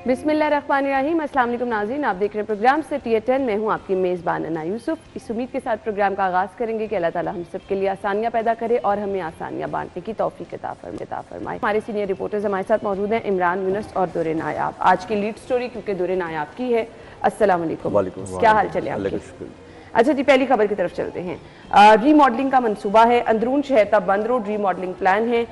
बिस्मिल्लाहिर्रहमानिर्रहीम। अस्सलाम वालेकुम नाज़रीन, आप देख रहे हैं प्रोग्राम सिटी 10। मैं हूं आपकी मेज़बान अना यूसुफ। इस उम्मीद के साथ प्रोग्राम का आगाज़ करेंगे कि अल्लाह ताला हम सब के लिए आसानियाँ पैदा करे और हमें आसानियाँ बांटने की तौफीक अता फरमाए। हमारे सीनियर रिपोर्टर्स हमारे साथ मौजूद हैं, इमरान, यूनुस और दुरे नायाब। आज की लीड स्टोरी क्योंकि दुरे नायाब की है। अस्सलाम वालेकुम, क्या हाल चले आपके? अच्छा जी, पहली खबर की तरफ चलते हैं। रीमॉडलिंग का मंसूबा है। अंदरून शहर तक बंद रोड रीमॉडलिंग प्लान है।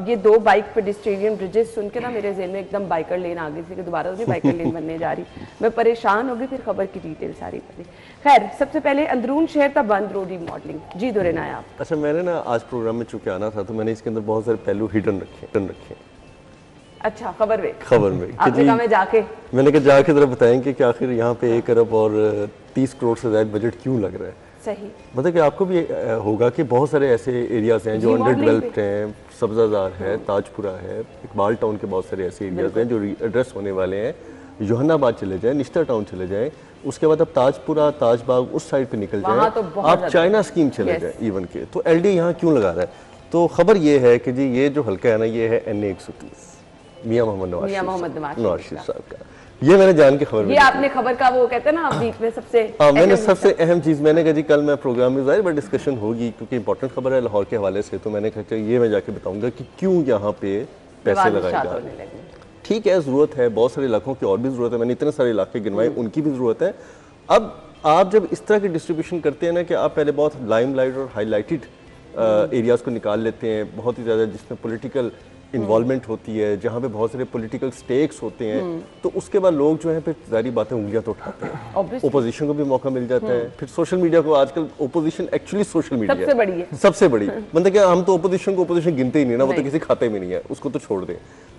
ये 2 बाइक पेडेस्ट्रियन ब्रिजेस सुन के ना मेरे ज़हन में एकदम बाइकर लेन आ गई थी कि दोबारा तो बाइकर लेन बनने जा रही। मैं परेशान हो गई, फिर खबर की डिटेल सारी पढ़ी। खैर, सबसे पहले अंदरून शहर तक बंद रोड रीमॉडलिंग। जी दुरे नायाब। अच्छा, मैंने ना आज प्रोग्राम में चूंकि आना था तो मैंने इसके अंदर बहुत सारे पहलू हिडन रखे। अच्छा, खबर में आपने कहा मैं जाके मैंने कहा जाके जरा बताएंगे कि आखिर यहाँ पे 1 अरब और 30 करोड़ से ज्यादा बजट क्यों लग रहा है। सही मतलब कि आपको भी होगा कि बहुत सारे ऐसे एरियाज हैं जो अंडर डेवलप्ड हैं। सब्जाजार है, ताजपुरा है, इकबाल टाउन के बहुत सारे ऐसे एरियाज हैं जो एड्रेस होने वाले हैं। जोहन्नाबाद चले जाएं, निश्तर टाउन चले जाएं, उसके बाद अब ताजपुरा, ताजबाग उस साइड पे निकल जाएं, तो आप चाइना स्कीम चले जाएं इवन के। तो एलडी यहाँ क्यों लगा रहा है? तो खबर ये है कि जी ये जो हल्का है ना, ये है NA 130 मियां मोहम्मद नवाज शरीफ साहब का। ये मैंने जान के खबर, ये आपने खबर का वो कहते हैं ना बीच में सबसे मैंने सबसे अहम चीज़ मैंने कहा जी कल मैं प्रोग्राम में जाहिर बट डिस्कशन होगी क्योंकि इंपॉर्टेंट खबर है लाहौर के हवाले से। तो मैंने कहा ये मैं जाके बताऊंगा कि क्यों यहाँ पे पैसे लगाए जा रहे हैं। ठीक है, ज़रूरत है, बहुत सारे इलाकों की और भी ज़रूरत है। मैंने इतने सारे इलाके गिनवाए, उनकी भी ज़रूरत है। अब आप जब इस तरह की डिस्ट्रीब्यूशन करते हैं ना कि आप पहले बहुत लाइमलाइट और हाईलाइटेड एरियाज़ को निकाल लेते हैं, बहुत ही ज़्यादा जिसमें पॉलिटिकल इन्वॉल्वमेंट होती है, जहाँ पे बहुत सारे पॉलिटिकल स्टेक्स होते हैं, तो उसके बाद लोग जो है फिर सारी बातें उंगलियां तो उठाते हैं। ओपोजिशन को भी मौका मिल जाता है। फिर सोशल मीडिया को आजकल ओपोजिशन एक्चुअली सोशल मीडिया सबसे बड़ी है, सबसे बड़ी। मतलब क्या हम तो ओपोजिशन को ओपोजिशन गिनते ही नहीं ना, वो तो किसी खाते में नहीं है, उसको तो छोड़ दें।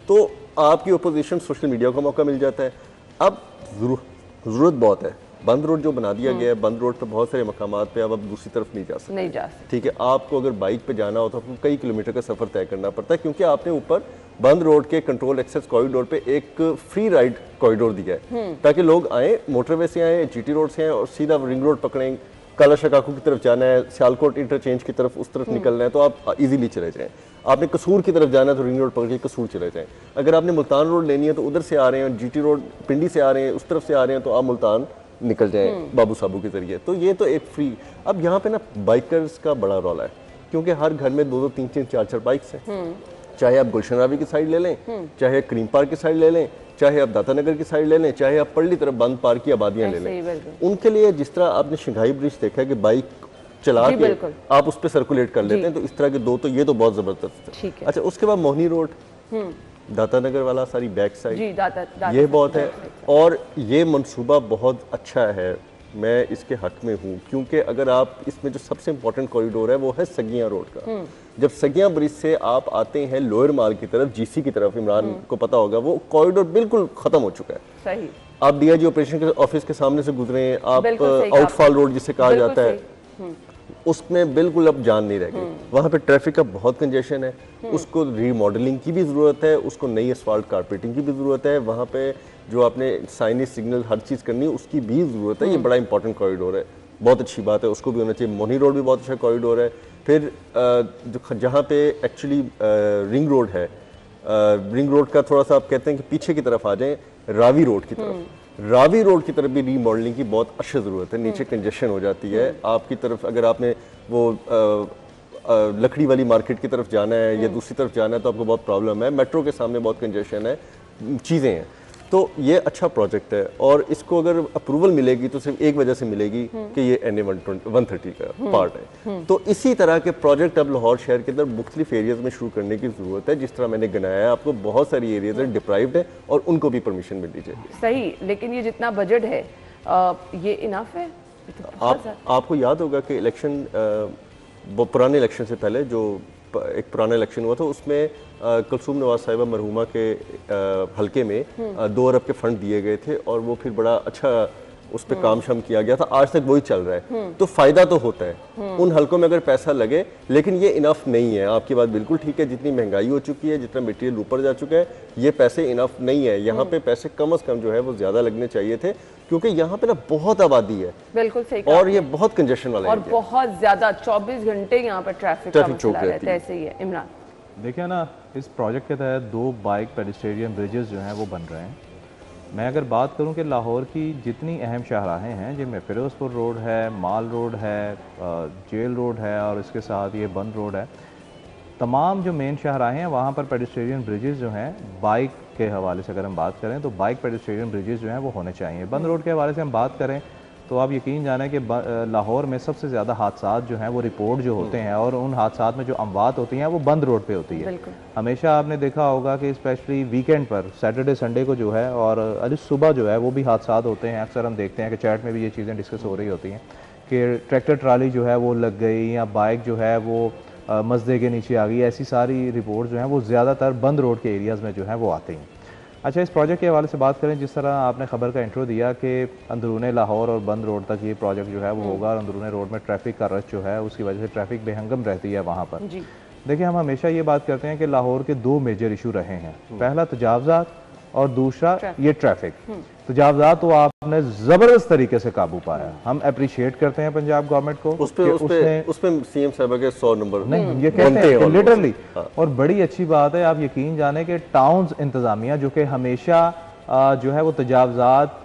तो आपकी ओपोजिशन सोशल मीडिया को मौका मिल जाता है। अब जरूरत बहुत है। बंद रोड जो बना दिया गया है, बंद रोड पे बहुत सारे मकामात पे अब दूसरी तरफ नहीं जा सकते। ठीक है, आपको अगर बाइक पे जाना हो तो आपको कई किलोमीटर का सफर तय करना पड़ता है क्योंकि आपने ऊपर बंद रोड के कंट्रोल एक्सेस कॉरिडोर पे एक फ्री राइड कॉरिडोर दिया है ताकि लोग आए, मोटरवे से आए, GT रोड से आए और सीधा रिंग रोड पकड़ें। काला शकाकू की तरफ जाना है, सियालकोट इंटरचेंज की तरफ उस तरफ निकलना है तो आप इजीली चले जाएं। आपने कसूर की तरफ जाना है तो रिंग रोड पकड़ के कसूर चले जाएं। अगर आपने मुल्तान रोड लेनी है तो उधर से आ रहे हैं, GT रोड पिंडी से आ रहे हैं, उस तरफ से आ रहे हैं तो आप मुल्तान निकल जाएं बाबू साबू के जरिए। तो ये तो एक फ्री। अब यहाँ पे ना बाइकर्स का बड़ा रोल है क्योंकि हर घर में 2-2, 3-3, 4-4 बाइक्स हैं। चाहे आप गुलशन रावी की साइड ले लें, चाहे क्रीम पार्क की साइड ले लें, चाहे आप दातानगर की साइड ले लें, चाहे आप पल्ली तरफ बंद पार्क की आबादियां ले लें। उनके लिए जिस तरह आपने शंघाई ब्रिज देखा है कि बाइक चला के आप उस पर सर्कुलेट कर लेते हैं, तो इस तरह के दो तो ये तो बहुत जबरदस्त है। अच्छा, उसके बाद मोहनी रोड, दातानगर वाला सारी बैक साइड ये बहुत है और ये मंसूबा बहुत अच्छा है। मैं इसके हक में हूँ क्योंकि अगर आप इसमें जो सबसे इम्पोर्टेंट कॉरिडोर है वो है सगियां रोड का। जब सगियां ब्रिज से आप आते हैं लोअर माल की तरफ, GC की तरफ, इमरान को पता होगा वो कॉरिडोर बिल्कुल खत्म हो चुका है। सही। आप DIG ऑपरेशन के ऑफिस के सामने से गुजरे, आप आउटफॉल रोड जिसे कहा जाता है उसमें बिल्कुल अब जान नहीं रह गई। वहाँ पे ट्रैफिक का बहुत कंजेशन है, उसको रीमॉडलिंग की भी ज़रूरत है, उसको नई असफाल्ट कारपेटिंग की भी ज़रूरत है। वहाँ पे जो आपने साइनेज सिग्नल हर चीज़ करनी है उसकी भी ज़रूरत है। ये बड़ा इंपॉर्टेंट कॉरिडोर है, बहुत अच्छी बात है, उसको भी होना चाहिए। मोहनी रोड भी बहुत अच्छा कॉरिडोर है। फिर जहाँ पे एक्चुअली रिंग रोड है, रिंग रोड का थोड़ा सा आप कहते हैं कि पीछे की तरफ आ जाएँ, रावी रोड की तरफ, रावी रोड की तरफ भी रीमॉडलिंग की बहुत अच्छी ज़रूरत है। नीचे कंजेशन हो जाती है आपकी तरफ। अगर आपने वो लकड़ी वाली मार्केट की तरफ जाना है या दूसरी तरफ जाना है तो आपको बहुत प्रॉब्लम है। मेट्रो के सामने बहुत कंजेशन है, चीज़ें हैं। तो ये अच्छा प्रोजेक्ट है और इसको अगर अप्रूवल मिलेगी तो सिर्फ एक वजह से मिलेगी कि ये NA 130 का पार्ट है। तो इसी तरह के प्रोजेक्ट अब लाहौर शहर के अंदर मुख्तलिफ एरियाज में शुरू करने की ज़रूरत है। जिस तरह मैंने गिनाया है आपको, बहुत सारी एरियाज हैं डिप्राइव्ड है और उनको भी परमिशन मिलनी चाहिए। सही, लेकिन ये जितना बजट है ये इनफ है? आपको याद होगा कि इलेक्शन, पुराने इलेक्शन से पहले जो एक पुराना इलेक्शन हुआ था उसमें कुलसूम नवाज साहिबा मरहुमा के हलके में 2 अरब के फंड दिए गए थे और वो फिर बड़ा अच्छा उस पर काम शाम किया गया था। आज तक वही चल रहा है। तो फायदा तो होता है उन हलकों में अगर पैसा लगे, लेकिन ये इनफ नहीं है। आपकी बात बिल्कुल ठीक है, जितनी महंगाई हो चुकी है, जितना मटेरियल ऊपर जा चुका है, ये पैसे इनफ नहीं है। यहाँ पे पैसे कम से कम जो है वो ज्यादा लगने चाहिए थे क्योंकि यहाँ पे ना बहुत आबादी है। बिल्कुल सही। और ये बहुत कंजेशन वाला और बहुत ज्यादा 24 घंटे यहाँ पे ट्रैफिक का मसला रहता है। ऐसे ही है। इमरान, देखिए ना, इस प्रोजेक्ट के तहत 2 बाइक पेडेस्ट्रियन ब्रिजेस जो हैं वो बन रहे हैं मैं अगर बात करूं कि लाहौर की जितनी अहम शाहराहें हैं, जिनमें फिरोज़पुर रोड है, माल रोड है, जेल रोड है और इसके साथ ये बंद रोड है, तमाम जो मेन शाहराहें हैं वहाँ पर पेडिस्ट्रियन ब्रिजेस जो हैं, बाइक के हवाले से अगर हम बात करें तो बाइक पेडिस्ट्रियन ब्रिजेस जो हैं वो होने चाहिए। बंद रोड के हवाले से हम बात करें तो आप यकीन जाने कि लाहौर में सबसे ज़्यादा हादसात जो हैं वो रिपोर्ट जो होते हैं और उन हादसात में जो अमवात होती हैं वो बंद रोड पे होती है। हमेशा आपने देखा होगा कि स्पेशली वीकेंड पर सैटरडे संडे को जो है और अभी सुबह जो है वो भी हादसात होते हैं। अक्सर हम देखते हैं कि चैट में भी ये चीज़ें डिस्कस हो रही होती हैं कि ट्रैक्टर ट्राली जो है वो लग गई या बाइक जो है वो मस्दे के नीचे आ गई। ऐसी सारी रिपोर्ट जो हैं वो ज़्यादातर बंद रोड के एरियाज़ में जो है वो आती हैं। अच्छा, इस प्रोजेक्ट के हवाले से बात करें, जिस तरह आपने खबर का इंट्रो दिया कि अंदरूने लाहौर और बंद रोड तक ये प्रोजेक्ट जो है वो होगा और अंदरूने रोड में ट्रैफिक का रश जो है उसकी वजह से ट्रैफिक बेहंगम रहती है वहाँ पर। देखिए, हम हमेशा ये बात करते हैं कि लाहौर के दो मेजर इशू रहे हैं, पहला तजावज़ात और दूसरा ये ट्रैफिक। तजावज़ात तो आपने जबरदस्त तरीके से काबू पाया, हम अप्रिशिएट करते हैं पंजाब गवर्नमेंट को। उसमें सीएम साहब के 100 नंबर नहीं, ये कहते हैं लिटरली। और बड़ी अच्छी बात है, आप यकीन जाने कि टाउन्स इंतजामिया जो कि हमेशा जो है वो तजावज़ात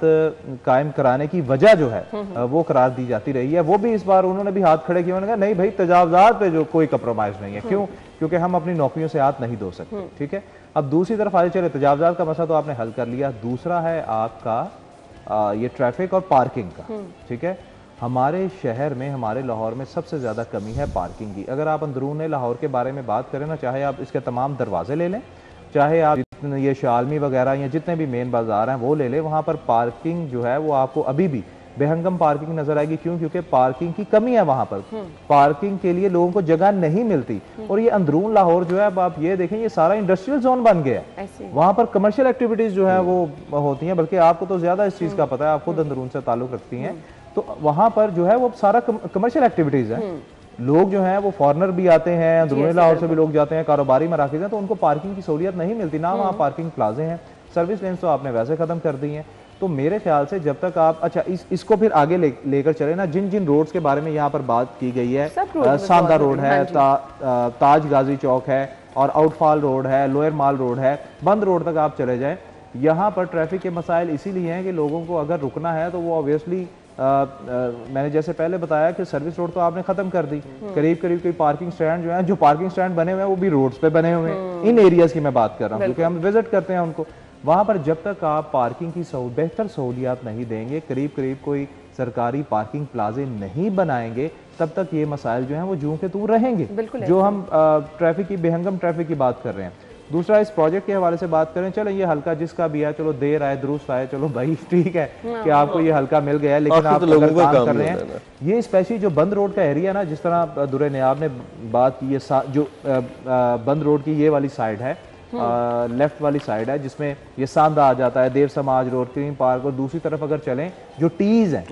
कायम कराने की वजह जो है वो करार दी जाती रही है, वो भी इस बार उन्होंने भी हाथ खड़े किए। उन्होंने कहा नहीं भाई, तजावज़ात पे जो कोई कम्प्रोमाइज़ नहीं है। क्यों? क्योंकि हम अपनी नौकरियों से हाथ नहीं धो सकते। ठीक है, अब दूसरी तरफ आगे चले, तजावज़ात का मसला तो आपने हल कर लिया, दूसरा है आपका ये ट्रैफिक और पार्किंग का। ठीक है, हमारे शहर में, हमारे लाहौर में सबसे ज़्यादा कमी है पार्किंग की। अगर आप अंदरूने लाहौर के बारे में बात करें ना, चाहे आप इसके तमाम दरवाजे ले लें, चाहे आप ये शालमी वगैरह या जितने भी मेन बाजार हैं वो ले लें, वहाँ पर पार्किंग जो है वो आपको अभी भी बेहंगम पार्किंग नजर आएगी। क्यों? क्योंकि पार्किंग की कमी है वहाँ पर, पार्किंग के लिए लोगों को जगह नहीं मिलती। और ये अंदरून लाहौर जो है, अब आप ये देखें, ये सारा इंडस्ट्रियल जोन बन गया है, वहाँ पर कमर्शियल एक्टिविटीज जो है वो होती हैं। बल्कि आपको तो ज्यादा इस चीज का पता है, आप खुद अंदरून से ताल्लुक रखती हैं, तो वहाँ पर जो है वो सारा कमर्शियल एक्टिविटीज है। लोग जो हैं वो फॉरनर भी आते हैं, अंदरूनी लाहौर से भी लोग जाते हैं, कारोबारी मराकज़ हैं, तो उनको पार्किंग की सहूलियत नहीं मिलती ना, वहाँ पार्किंग प्लाजे हैं। सर्विस लेन्स तो आपने वैसे ख़त्म कर दी हैं। तो मेरे ख्याल से जब तक आप अच्छा इसको फिर आगे लेकर चले ना, जिन जिन रोड्स के बारे में यहाँ पर बात की गई है, सांदा रोड है, ताज गाजी चौक है और आउटफॉल रोड है, लोअर माल रोड है, बंद रोड तक आप चले जाएं, यहाँ पर ट्रैफिक के मसाइल इसीलिए हैं कि लोगों को अगर रुकना है तो वो ऑब्वियसली मैंने जैसे पहले बताया कि सर्विस रोड तो आपने खत्म कर दी, करीब करीब कोई पार्किंग स्टैंड जो है, जो पार्किंग स्टैंड बने हुए हैं वो भी रोड्स पे बने हुए हैं। इन एरियाज की मैं बात कर रहा हूँ क्योंकि हम विजिट करते हैं उनको। वहां पर जब तक आप पार्किंग की बेहतर सहूलियात नहीं देंगे, करीब करीब कोई सरकारी पार्किंग प्लाजे नहीं बनाएंगे, तब तक ये मसाइल जो हैं वो जूं के तू रहेंगे, जो हम ट्रैफिक की बेहंगम ट्रैफिक की बात कर रहे हैं। दूसरा, इस प्रोजेक्ट के हवाले से बात करें, चलो ये हल्का जिसका भी है, चलो देर आए दुरुस्त आए, चलो भाई ठीक है कि आपको ये हल्का मिल गया है, लेकिन आप अगर काम कर रहे हैं, ये स्पेशली जो बंद रोड का एरिया ना, जिस तरह दुरे नयाब ने बात की, जो बंद रोड की ये वाली साइड है, लेफ्ट वाली साइड है, जिसमें ये सांदा आ जाता है, देव समाज रोड, क्रीम पार्क, और दूसरी तरफ अगर चलें जो टीज हैं,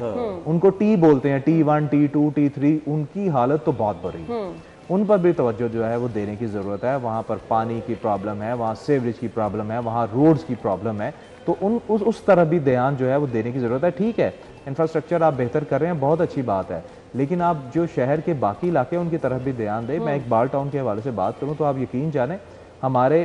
उनको टी बोलते हैं, T1 T2 T3, उनकी हालत तो बहुत बुरी है। उन पर भी तवज्जो जो है वो देने की ज़रूरत है। वहाँ पर पानी की प्रॉब्लम है, वहाँ सीवरेज की प्रॉब्लम है, वहाँ रोड्स की प्रॉब्लम है, तो उस तरफ भी ध्यान जो है वो देने की ज़रूरत है। ठीक है, इंफ्रास्ट्रक्चर आप बेहतर कर रहे हैं, बहुत अच्छी बात है, लेकिन आप जो शहर के बाकी इलाके उनकी तरफ भी ध्यान दें। मैं इकबाल टाउन के हवाले से बात करूँ तो आप यकीन जाने, हमारे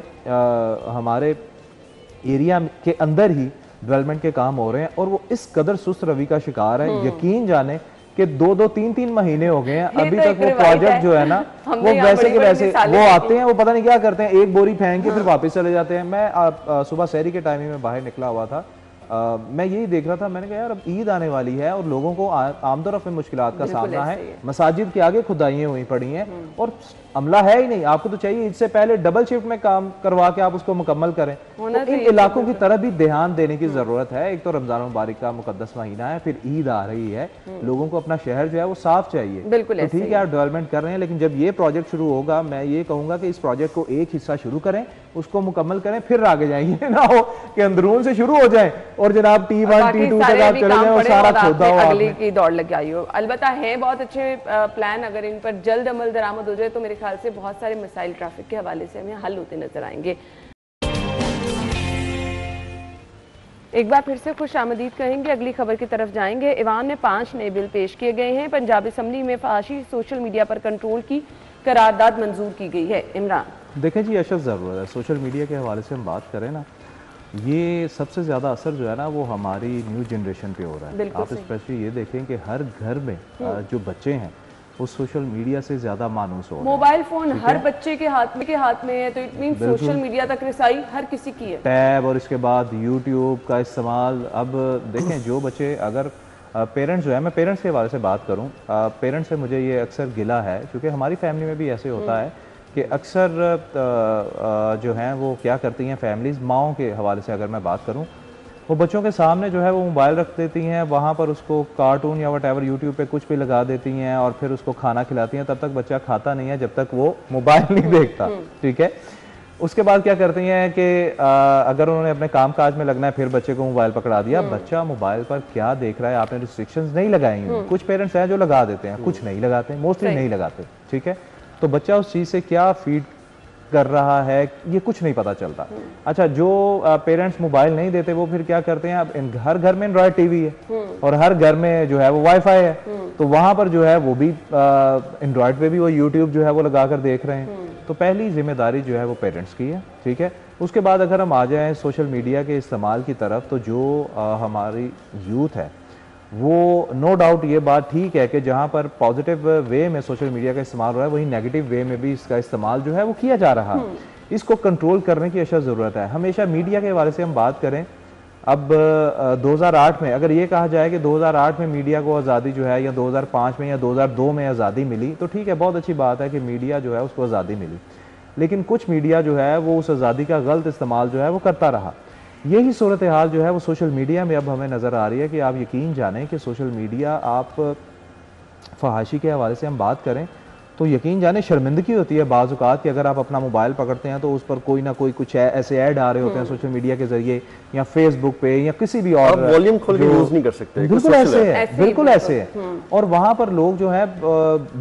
एरिया के अंदर ही डेवलपमेंट के काम हो रहे हैं और वो इस कदर सुस्त रवि का शिकार है, यकीन जाने कि 2-2 3-3 महीने हो गए हैं, अभी तक वो प्रोजेक्ट जो है ना वो वैसे के वैसे वो आते हैं, वो पता नहीं क्या करते हैं, एक बोरी फेंक के फिर वापस चले जाते हैं। मैं सुबह सहरी के टाइमिंग में बाहर निकला हुआ था, मैं यही देख रहा था, मैंने कहा यार अब ईद आने वाली है और लोगों को आमदोरफ्त में मुश्किलात का सामना है, मसाजिद के आगे खुदाइयाँ हुई पड़ी हैं और अमला है ही नहीं। आपको तो चाहिए इससे पहले डबल शिफ्ट में काम करवा के आप उसको मुकम्मल करें। तो इन इलाकों की तरफ भी ध्यान देने की जरूरत है। एक तो रमजान मुबारक का मुकद्दस महीना है, फिर ईद आ रही है, लोगों को अपना शहर जो है वो साफ चाहिए। तो ठीक है, आप डेवलपमेंट कर रहे हैं, लेकिन जब ये प्रोजेक्ट शुरू होगा, मैं ये कहूंगा कि इस प्रोजेक्ट को एक हिस्सा शुरू करें, उसको मुकम्मल करें, फिर आगे जाएंगे। ना हो कि अंदरून से शुरू हो जाए और जनाब T1 T2 तक आप चले जाए और सारा खोदा हो, अगली की दौड़ लग आई हो। अलबत्ता है बहुत अच्छे प्लान, अगर इन पर जल्द अमल दरामद हो जाए तो मेरे ख्याल से बहुत सारे मसाइल ट्रैफिक के हवाले से हमें हल होते नजर आएंगे। एक बार फिर से खुश आमदीद कहेंगे, अगली खबर की तरफ जाएंगे। ईवान में 5 नए बिल पेश किए गए हैं। पंजाब असम्बली में फहाशी सोशल मीडिया पर कंट्रोल की करारदाद मंजूर की गई है। इमरान, देखें जी, अशद ज़रूरत है सोशल मीडिया के हवाले से हम बात करें ना, ये सबसे ज़्यादा असर जो है ना वो हमारी न्यू जनरेशन पे हो रहा है। बिल्कुल आप स्पेशली ये देखें कि हर घर में जो बच्चे हैं वो सोशल मीडिया से ज़्यादा मानूस हो रहे हैं। मोबाइल फोन हर बच्चे के हाथ में है, तो इट मीन सोशल मीडिया तक रसाई हर किसी की है। टैब और इसके बाद यूट्यूब का इस्तेमाल। अब देखें जो बच्चे अगर पेरेंट्स जो है, मैं पेरेंट्स के हवाले से बात करूं, पेरेंट्स से मुझे ये अक्सर गिला है क्योंकि हमारी फैमिली में भी ऐसे होता है कि अक्सर जो हैं वो क्या करती हैं फैमिलीज़, माओं के हवाले से अगर मैं बात करूं, वो बच्चों के सामने जो है वो मोबाइल रख देती हैं, वहाँ पर उसको कार्टून या वट एवर यूट्यूब पे कुछ भी लगा देती हैं और फिर उसको खाना खिलाती हैं। तब तक बच्चा खाता नहीं है जब तक वो मोबाइल नहीं देखता, ठीक है। उसके बाद क्या करती हैं कि अगर उन्होंने अपने काम काज में लगना है फिर बच्चे को मोबाइल पकड़ा दिया। बच्चा मोबाइल पर क्या देख रहा है आपने रिस्ट्रिक्शंस नहीं लगाई हैं। कुछ पेरेंट्स हैं जो लगा देते हैं, कुछ नहीं लगाते, मोस्टली नहीं लगाते, ठीक है। तो बच्चा उस चीज़ से क्या फीड कर रहा है ये कुछ नहीं पता चलता। अच्छा, जो पेरेंट्स मोबाइल नहीं देते वो फिर क्या करते हैं, अब हर घर में एंड्रॉयड टीवी है और हर घर में जो है वो वाईफाई है, तो वहां पर जो है वो भी एंड्रॉयड पे भी वो यूट्यूब जो है वो लगा कर देख रहे हैं। तो पहली जिम्मेदारी जो है वो पेरेंट्स की है, ठीक है। उसके बाद अगर हम आ जाएं सोशल मीडिया के इस्तेमाल की तरफ, तो जो हमारी यूथ है वो नो डाउट ये बात ठीक है कि जहाँ पर पॉजिटिव वे में सोशल मीडिया का इस्तेमाल हो रहा है वहीं नेगेटिव वे में भी इसका इस्तेमाल जो है वो किया जा रहा है। इसको कंट्रोल करने की अशद ज़रूरत है। हमेशा मीडिया के हवाले से हम बात करें, अब 2008 में अगर ये कहा जाए कि 2008 में मीडिया को आज़ादी जो है या 2005 में या 2002 में आज़ादी मिली, तो ठीक है, बहुत अच्छी बात है कि मीडिया जो है उसको आज़ादी मिली, लेकिन कुछ मीडिया जो है वो उस आज़ादी का गलत इस्तेमाल जो है वो करता रहा। यही सूरत हाल जो है वो सोशल मीडिया में अब हमें नज़र आ रही है कि आप यकीन जानें कि सोशल मीडिया, आप फहाशी के हवाले से हम बात करें तो यकीन जाने शर्मिंदगी होती है बाज़ औक़ात कि अगर आप अपना मोबाइल पकड़ते हैं तो उस पर कोई ना कोई कुछ ऐसे ऐड आ रहे होते हैं सोशल मीडिया के जरिए या फेसबुक पे या किसी भी और, वॉल्यूम खोल के यूज नहीं कर सकते। बिल्कुल ऐसे है, बिल्कुल ऐसे है। और वहां पर लोग जो है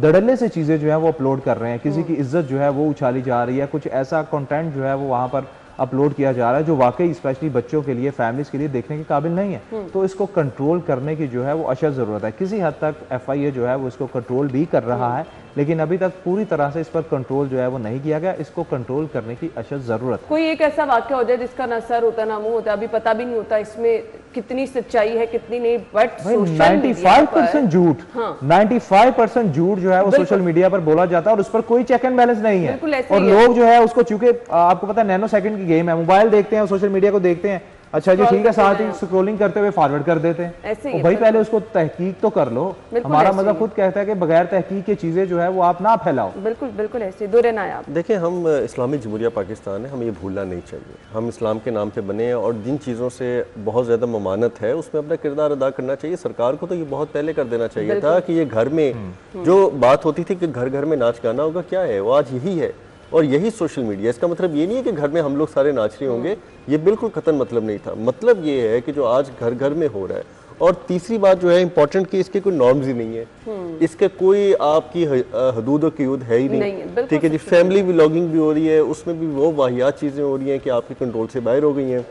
दड़ल्ले से चीजें जो है वो अपलोड कर रहे हैं, किसी की इज्जत जो है वो उछाली जा रही है, कुछ ऐसा कंटेंट जो है वो वहां पर अपलोड किया जा रहा है जो वाकई स्पेशली बच्चों के लिए, फैमिलीज के लिए देखने के काबिल नहीं है। तो इसको कंट्रोल करने की जो है वो अशद ज़रूरत है। किसी हद तक FIA जो है वो इसको कंट्रोल भी कर रहा है, लेकिन अभी तक पूरी तरह से इस पर कंट्रोल जो है वो नहीं किया गया। इसको कंट्रोल करने की अशद ज़रूरत है। कोई एक ऐसा वाक्य हो जाए जिसका ना सर होता ना मुंह होता, अभी पता भी नहीं होता इसमें कितनी सच्चाई है कितनी नहीं, बट 95% झूठ, 95% झूठ जो है वो सोशल मीडिया पर बोला जाता है और उस पर कोई चेक एंड बैलेंस नहीं है। और लोग जो है उसको, चूंकि आपको पता है नैनो सेकंड की गेम है, मोबाइल देखते हैं, सोशल मीडिया को देखते हैं, अच्छा जी ठीक है, साथ ही स्क्रॉलिंग करते हुए फॉरवर्ड कर देते हैं। भाई पहले उसको तहकीक तो कर लो। हमारा मज़हब खुद कहता है कि बगैर तहकीक की चीजें जो है वो आप ना फैलाओ। बिल्कुल बिल्कुल ऐसे दो रहना है आप। देखिए, हम इस्लामी जमहूरिया पाकिस्तान है, हमें ये भूलना नहीं चाहिए। हम इस्लाम के नाम पे बने हैं और जिन चीज़ों से बहुत ज़्यादा ममानत है उसमें अपना किरदार अदा करना चाहिए। सरकार को तो ये बहुत पहले कर देना चाहिए था कि ये घर में जो बात होती थी कि घर घर में नाच गाना होगा, क्या है वो आज यही है और यही सोशल मीडिया। इसका मतलब ये नहीं है कि घर में हम लोग सारे नाच रहे होंगे, ये बिल्कुल कतई मतलब नहीं था। मतलब ये है कि जो आज घर घर में हो रहा है। और तीसरी बात जो है इंपॉर्टेंट कि इसके कोई नॉर्म्स ही नहीं है, इसके कोई आपकी हदूद और क़यूद है ही नहीं, ठीक है जी। फैमिली व्लॉगिंग भी हो रही है, उसमें भी वो वाहियात चीज़ें हो रही हैं कि आपके कंट्रोल से बाहर हो गई हैं।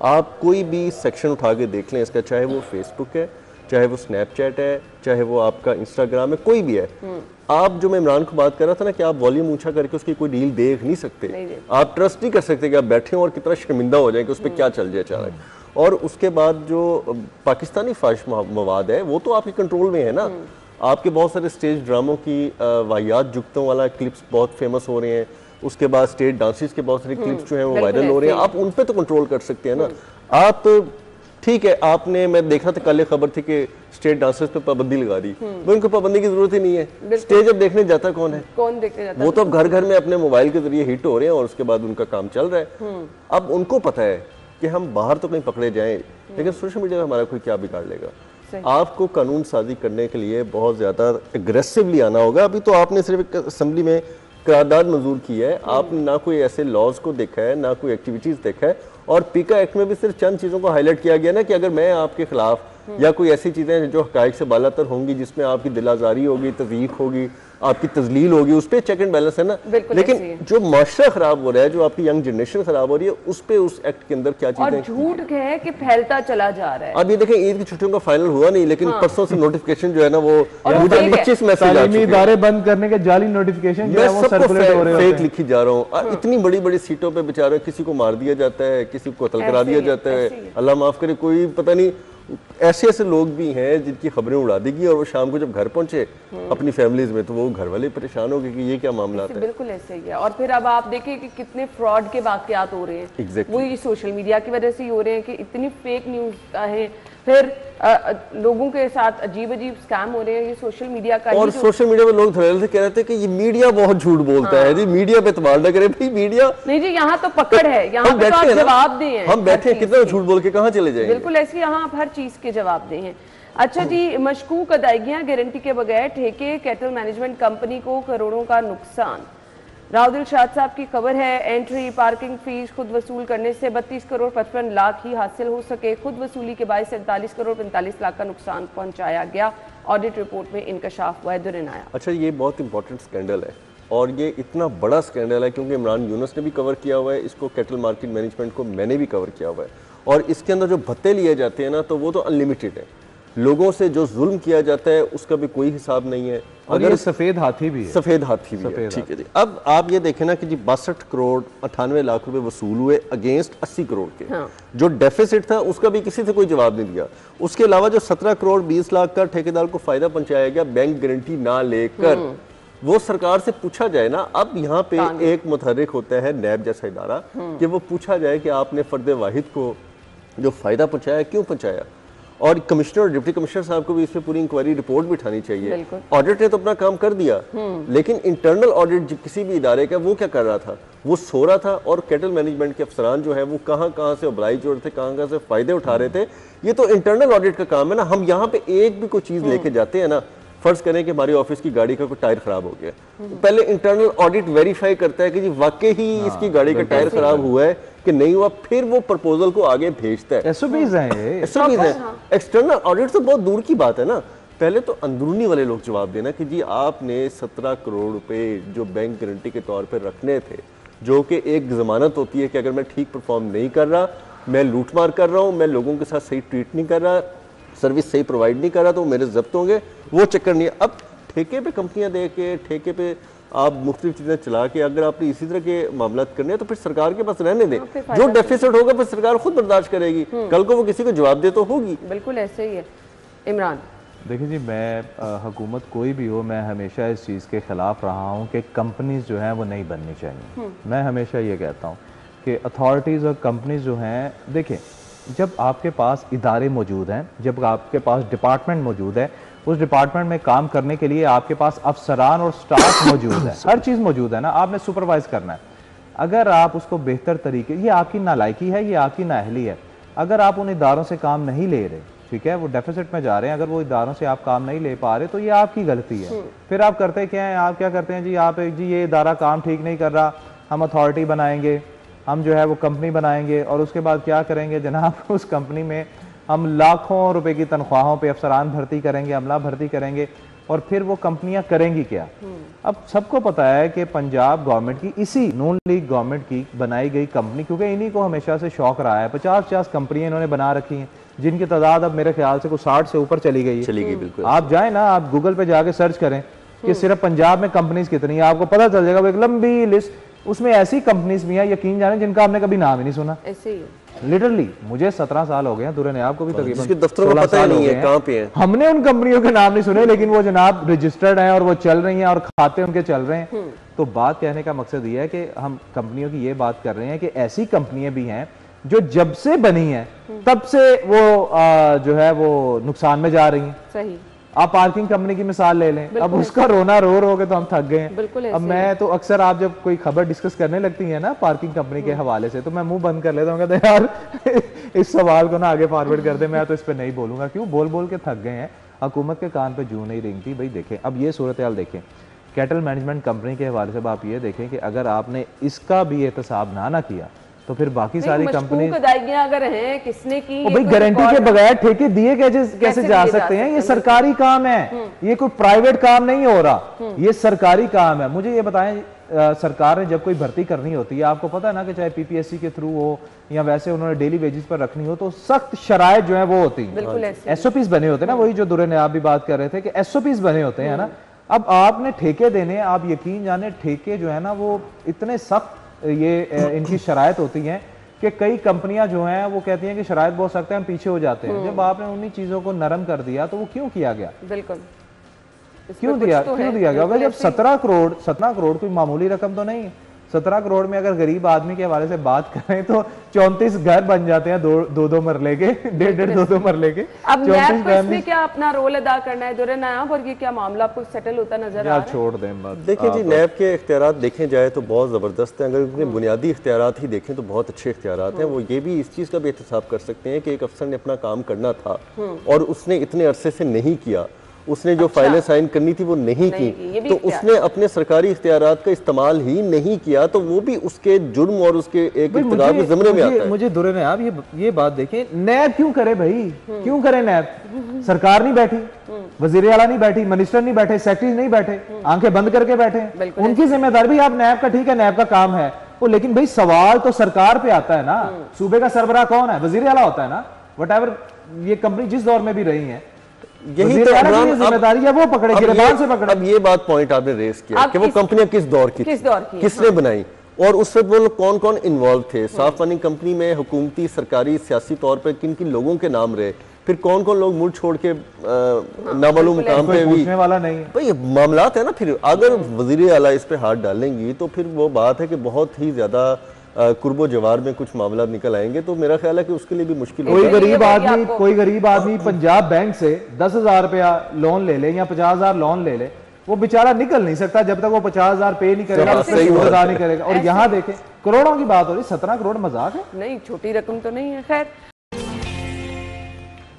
आप कोई भी सेक्शन उठा के देख लें इसका, चाहे वो फेसबुक है, चाहे वो स्नैपचैट है, चाहे वो आपका इंस्टाग्राम है, कोई भी है। आप जो मैं इमरान को बात कर रहा था ना कि आप वॉल्यूम ऊंचा करके उसकी कोई डील देख नहीं सकते, आप ट्रस्ट नहीं कर सकते कि आप बैठे हो और कितना शर्मिंदा हो जाए कि उस पर क्या चल जाए अचानक। और उसके बाद जो पाकिस्तानी फाहिश मवाद है वो तो आपके कंट्रोल में है ना। आपके बहुत सारे स्टेज ड्रामों की वाहियात जुगतों वाला क्लिप्स बहुत फेमस हो रहे हैं, उसके बाद स्टेज डांसेस के बहुत सारे क्लिप्स जो हैं वो वायरल हो रहे हैं, आप उन पर तो कंट्रोल कर सकते हैं ना। आप ठीक है, आपने, मैं देख रहा था कल खबर थी कि स्टेट डांसर्स पे पाबंदी लगा दी, तो उनको पाबंदी की जरूरत ही नहीं है। स्टेज अब देखने जाता कौन है? कौन देखने जाता? वो तो अब घर घर में अपने मोबाइल के जरिए हिट हो रहे हैं और उसके बाद उनका काम चल रहा है। अब उनको पता है कि हम बाहर तो कहीं पकड़े जाएं, लेकिन सोशल मीडिया में हमारा कोई क्या बिगाड़ लेगा। आपको कानून साजी करने के लिए बहुत ज्यादा एग्रेसिवली आना होगा। अभी तो आपने सिर्फ असेंबली में करारदाद मंजूर की है, आपने ना कोई ऐसे लॉज को देखा है, ना कोई एक्टिविटीज देखा है। और पीका एक्ट में भी सिर्फ चंद चीज़ों को हाईलाइट किया गया ना कि अगर मैं आपके खिलाफ या कोई ऐसी चीजें जो हकायक से बालातर होंगी, जिसमें आपकी दिल आजारी होगी, तज़यीक होगी, आपकी तजलील होगी, उस पर चेक एंड बैलेंस है ना। लेकिन जो माशरा खराब हो रहा है, जो आपकी यंग जनरेशन खराब हो रही है, उस पे उस एक्ट के अंदर क्या चीजें, और झूठ है कि फैलता चला जा रहा है। अब ये देखें, ईद की छुट्टियों का फाइनल हुआ नहीं, लेकिन परसों से नोटिफिकेशन जो है ना, वो मुझे 25 मैसेज इदारे बंद करने के जाली नोटिफिकेशन जो है वो सर्कुलेट हो रहे हैं, फेक लिखी जा रहा हूँ। इतनी बड़ी बड़ी सीटों पे बेचारे किसी को मार दिया जाता है, किसी को कत्ल करा दिया जाता है, अल्लाह माफ करे। कोई पता नहीं, ऐसे ऐसे लोग भी हैं जिनकी खबरें उड़ा देगी, और वो शाम को जब घर पहुंचे अपनी फैमिलीज में, तो वो घर वाले परेशान हो गए कि ये क्या मामला है। बिल्कुल ऐसे ही है। और फिर अब आप देखिए कि कितने फ्रॉड के वाकयात हो रहे हैं, exactly. वो ये सोशल मीडिया की वजह से ही हो रहे हैं कि इतनी फेक न्यूज है, फिर लोगों के साथ अजीब अजीब स्कैम हो रहे हैं, ये सोशल मीडिया का। और सोशल मीडिया पे लोग धड़ल्ले से कह रहे थे कि ये मीडिया बहुत झूठ बोलता है जी, मीडिया पे इत्मीनान न करे। भाई मीडिया नहीं जी, यहाँ तो पकड़ है, यहाँ पे तो आप जवाब दें, हम बैठे कितना झूठ बोल के कहाँ चले जाएंगे। बिल्कुल ऐसे यहाँ आप हर चीज के जवाब दें हैं। अच्छा जी, मशकूक अदायगियां गारंटी के बगैर ठेके, कैटल मैनेजमेंट कंपनी को करोड़ों का नुकसान। राउदिल शाद साहब की खबर है, एंट्री पार्किंग फीस खुद वसूल करने से 32 करोड़ 55 लाख ही हासिल हो सके। खुद वसूली के बायस 47 करोड़ 45 लाख का नुकसान पहुंचाया गया। ऑडिट रिपोर्ट में इंकशाफ हुआ है, दुनिया। अच्छा, ये बहुत इंपॉर्टेंट स्कैंडल है, और ये इतना बड़ा स्कैंडल है क्योंकि इमरान यूनुस ने भी कवर किया हुआ है इसको, कैटल मार्केट मैनेजमेंट को मैंने भी कवर किया हुआ है। और इसके अंदर जो भत्ते लिए जाते हैं ना, तो वो तो अनलिमिटेड है। लोगों से जो जुल्म किया जाता है उसका भी कोई हिसाब नहीं है। और ये सफेद हाथी भी है, सफेद हाथी भी है, ठीक है जी। अब आप ये देखें ना कि जी 62 करोड़ 98 लाख रुपए वसूल हुए अगेंस्ट 80 करोड़ के। हाँ। जो डेफिसिट था उसका भी किसी से कोई जवाब नहीं दिया। उसके अलावा जो 17 करोड़ 20 लाख का ठेकेदार को फायदा पहुंचाया गया बैंक गारंटी ना लेकर, वो सरकार से पूछा जाए ना। अब यहाँ पे एक मुतहर्रिक होता है नैब जैसा इदारा, कि वो पूछा जाए कि आपने फर्द वाहिद को जो फायदा पहुंचाया क्यों पहुंचाया, और कमिश्नर और डिप्टी कमिश्नर साहब को भी इस पे पूरी इंक्वायरी रिपोर्ट भी उठानी चाहिए। ऑडिट ने तो अपना काम कर दिया, लेकिन इंटरनल ऑडिट किसी भी इदारे का वो क्या कर रहा था, वो सो रहा था। और कैटल मैनेजमेंट के अफसरान जो है वो कहाँ कहाँ से oblige हो रहे थे, कहाँ कहाँ से फायदे उठा रहे थे। ये तो इंटरनल ऑडिट का काम है ना। हम यहाँ पे एक भी कोई चीज लेके जाते हैं ना, फर्ज करें कि हमारी ऑफिस की गाड़ी का कोई टायर खराब हो गया, तो पहले इंटरनल ऑडिट वेरीफाई करता है कि जी वाकई ही इसकी गाड़ी का टायर खराब हुआ है कि नहीं हुआ, फिर वो प्रपोजल को आगे भेजता है। एसओपीज हैं ये, एसओपीज हैं। एक्सटर्नल ऑडिट तो बहुत दूर की बात है ना। पहले तो अंदरूनी वाले लोग जवाब देना कि जी आपने 17 करोड़ रुपए जो बैंक गारंटी के तौर पर रखने थे, जो कि एक जमानत होती है कि अगर मैं ठीक परफॉर्म नहीं कर रहा, मैं लूटमार कर रहा हूँ, मैं लोगों के साथ सही ट्रीट नहीं कर रहा, सर्विस सही प्रोवाइड नहीं कर रहा, तो मेरे जब्त होंगे। वो चक्कर नहीं है। अब ठेके पे कंपनियां दे के, ठेके पे आप मुख्तलिफ चीजें चला के अगर आपने इसी तरह के मामला करने हैं, तो फिर सरकार के पास रहने दें। जो डेफिसिट होगा फिर सरकार खुद बर्दाश्त करेगी, कल को वो किसी को जवाब दे तो होगी। बिल्कुल ऐसे ही है। इमरान देखिए जी, मैं हुकूमत कोई भी हो, मैं हमेशा इस चीज़ के ख़िलाफ़ रहा हूँ कि कंपनीज जो हैं वो नहीं बननी चाहिए। मैं हमेशा ये कहता हूँ कि अथॉरिटीज़ और कंपनीज जो हैं, देखें जब आपके पास इदारे मौजूद हैं, जब आपके पास डिपार्टमेंट मौजूद है, उस डिपार्टमेंट में काम करने के लिए आपके पास अफसरान और स्टाफ मौजूद है, हर चीज़ मौजूद है ना, आपने सुपरवाइज करना है। अगर आप उसको बेहतर तरीके, ये आपकी नालायकी है, ये आपकी नाअहली है। अगर आप उन इदारों से काम नहीं ले रहे, ठीक है, वो डेफिसिट में जा रहे हैं, अगर वो इदारों से आप काम नहीं ले पा रहे, तो ये आपकी गलती है। फिर आप करते क्या हैं, आप क्या करते हैं जी, आप जी ये इदारा काम ठीक नहीं कर रहा, हम अथॉरिटी बनाएंगे, हम जो है वो कंपनी बनाएंगे, और उसके बाद क्या करेंगे जनाब, उस कंपनी में हम लाखों रुपए की तनख्वाहों पे अफसरान भर्ती करेंगे, अमला भर्ती करेंगे, और फिर वो कंपनियां करेंगी क्या। अब सबको पता है कि पंजाब गवर्नमेंट की, इसी नून लीग गवर्नमेंट की बनाई गई कंपनी, क्योंकि इन्हीं को हमेशा से शौक रहा है, 50-50 कंपनियां इन्होंने बना रखी हैं, जिनकी तादाद अब मेरे ख्याल से कुछ 60 से ऊपर चली गई है। बिल्कुल। आप जाए ना, आप गूगल पे जाके सर्च करें कि सिर्फ पंजाब में कंपनीज कितनी है, आपको पता चल जाएगा। वो एक लंबी लिस्ट, उसमें ऐसी कंपनीज भी हैं यकीन जाने जिनका आपने कभी नाम ही नहीं सुना। ऐसे ही है। लिटरली मुझे 17 साल हो गए हैं, दूर आपको भी तकरीबन दफ्तरों में पता नहीं है कहां पे है। हमने उन कंपनियों के नाम नहीं सुने, लेकिन वो जनाब रजिस्टर्ड हैं और वो चल रही हैं और खाते उनके चल रहे हैं। तो बात कहने का मकसद ये है कि हम कंपनियों की ये बात कर रहे हैं कि ऐसी कंपनियां भी हैं जो जब से बनी हैं तब से वो जो है वो नुकसान में जा रही हैं। सही। आप पार्किंग कंपनी की मिसाल ले लें, अब उसका रोना रो रो के तो हम थक गए हैं। अब मैं तो अक्सर, आप जब कोई खबर डिस्कस करने लगती है ना पार्किंग कंपनी के हवाले से, तो मैं मुंह बंद कर लेता हूँ, कहते यार इस सवाल को ना आगे फॉरवर्ड कर दे, मैं तो इस पर नहीं बोलूंगा। क्यों, बोल बोल के थक गए हैं, हुकूमत के कान पे जूं नहीं रेंगती। भाई देखें, अब ये सूरत हाल देखें, कैटल मैनेजमेंट कंपनी के हवाले से आप ये देखें कि अगर आपने इसका भी एहतसाब ना किया तो फिर बाकी सारी कंपनी अदायगियां अगर हैं किसने की, भाई गारंटी के बगैर ठेके दिए कैसे जा सकते हैं? ये सरकारी काम है, ये कोई प्राइवेट काम नहीं हो रहा, ये सरकारी काम है। मुझे ये बताएं, सरकार ने जब कोई भर्ती करनी होती है, आपको पता है ना कि चाहे पीपीएससी के थ्रू हो या वैसे उन्होंने डेली वेजेस पर रखनी हो, तो सख्त शराइत जो है वो होती है, एसओपीज बने होते हैं ना, वही जो दुरे ने आप भी बात कर रहे थे कि एसओपीज बने होते हैं ना। अब आपने ठेके देने, आप यकीन जाने ठेके जो है ना वो इतने सख्त ये इनकी शराइत होती हैं कि कई कंपनियां जो हैं वो कहती हैं कि शराइत बहुत सख्त है, हम पीछे हो जाते हैं। जब आपने उन्हीं चीजों को नरम कर दिया तो वो क्यों किया गया? बिल्कुल क्यों दिया गया? अगर जब 17 करोड़ कोई मामूली रकम तो नहीं है। 17 करोड़ में अगर गरीब आदमी के हवाले से बात करें तो 34 घर बन जाते हैं, दो मरले के, डेढ़ दो मरले के। अब नैब को इसमें क्या अपना रोल अदा करना है दुरे नायाब, और ये क्या मामला आपको सेटल होता नजर आ रहा है? छोड़ दें बात। देखिए जी, नैब के इख्तियारात देखे जाए तो बहुत ज़बरदस्त हैं। अगर उनके बुनियादी इख्तियारात ही देखें तो बहुत अच्छे इख्तियारात हैं। वो ये भी इस चीज़ का भी एहतसाब कर सकते हैं कि एक अफसर ने अपना काम करना था और उसने इतने अरसे से नहीं किया, उसने जो फाइलें साइन करनी थी वो नहीं की, तो उसने अपने सरकारी इख्तियारात का इस्तेमाल ही नहीं किया, तो वो भी उसके जुर्म और उसके एक इख्तियार के ज़मरे में आता है। मुझे दुरे ने आप ये बात देखें, नैब क्यों करे भाई? क्यों करे नैब? सरकार नहीं बैठी, वजीर आला नहीं बैठी, मिनिस्टर नहीं बैठे, सेक्रेटरी नहीं बैठे, आंखें बंद करके बैठे। उनकी जिम्मेदारी भी, आप नैब का ठीक है, नैब का काम है वो, लेकिन भाई सवाल तो सरकार पे आता है ना। सूबे का सरबराह कौन है? वजीर आला होता है ना। वटएवर ये कंपनी जिस दौर में भी रही है, यही तो जिम्मेदारी है, वो पकड़े, गिरबान से पकड़े। अब ये बात पॉइंट आपने रेस किया कि वो कंपनियां किस दौर की, किसने बनाई और उस वक्त वो लोग कौन कौन इन्वॉल्व थे। साफ पानी कंपनी में हुकूमती, सरकारी, सियासी तौर पर किन किन लोगों के नाम रहे, फिर कौन कौन लोग मुल्क छोड़ के नामालूम काम पे भी पूछने वाला नहीं है। भाई मामलात है ना। फिर अगर वजीर आला इस पे हाथ डालेंगी तो फिर वो बात है कि बहुत ही ज्यादा कुर्बो जवार में कुछ मामला निकल आएंगे, तो मेरा ख्याल है कि उसके लिए भी मुश्किल कोई गरीब आदमी पंजाब बैंक से 10,000 रुपया लोन ले ले या 50,000 लोन ले ले, वो बेचारा निकल नहीं सकता जब तक वो 50,000 पे नहीं करेगा, अदा नहीं करेगा। और यहाँ देखें करोड़ों की बात हो रही, 17 करोड़ मजाक है? नहीं, छोटी रकम तो नहीं है। खैर,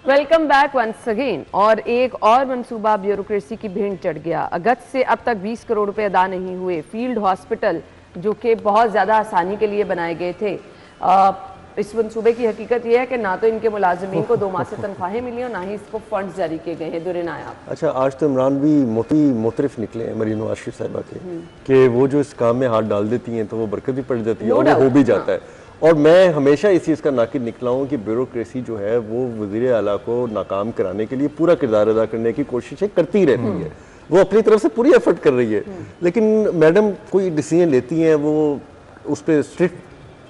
वेलकम बैक वंस अगेन। और एक और मंसूबा ब्यूरोक्रेसी की भेंट चढ़ गया। अगस्त से अब तक 20 करोड़ रुपए अदा नहीं हुए। फील्ड हॉस्पिटल जो कि बहुत ज़्यादा आसानी के लिए बनाए गए थे, इस मंसूबे की हकीकत यह है कि ना तो इनके मुलाजिमीन को 2 माह से तनख्वाहें मिली और ना ही इसको फंड्स जारी किए गए हैं। दुरे नायाब। अच्छा, आज तो इमरान भी मोतरफ निकले हैं मरीन नवाज शरीफ साहिबा के कि वो जो इस काम में हाथ डाल देती हैं तो वो बरकत भी पड़ जाती है और वो हो भी जाता है। और मैं हमेशा इस चीज़ का नाकिद निकला हूँ कि ब्यूरोक्रेसी जो है वो वज़ीर आला को नाकाम कराने के लिए पूरा किरदार अदा करने की कोशिशें करती रहती है। वो अपनी तरफ से पूरी एफर्ट कर रही है, लेकिन मैडम कोई डिसीजन लेती हैं वो उस पर स्ट्रिक्ट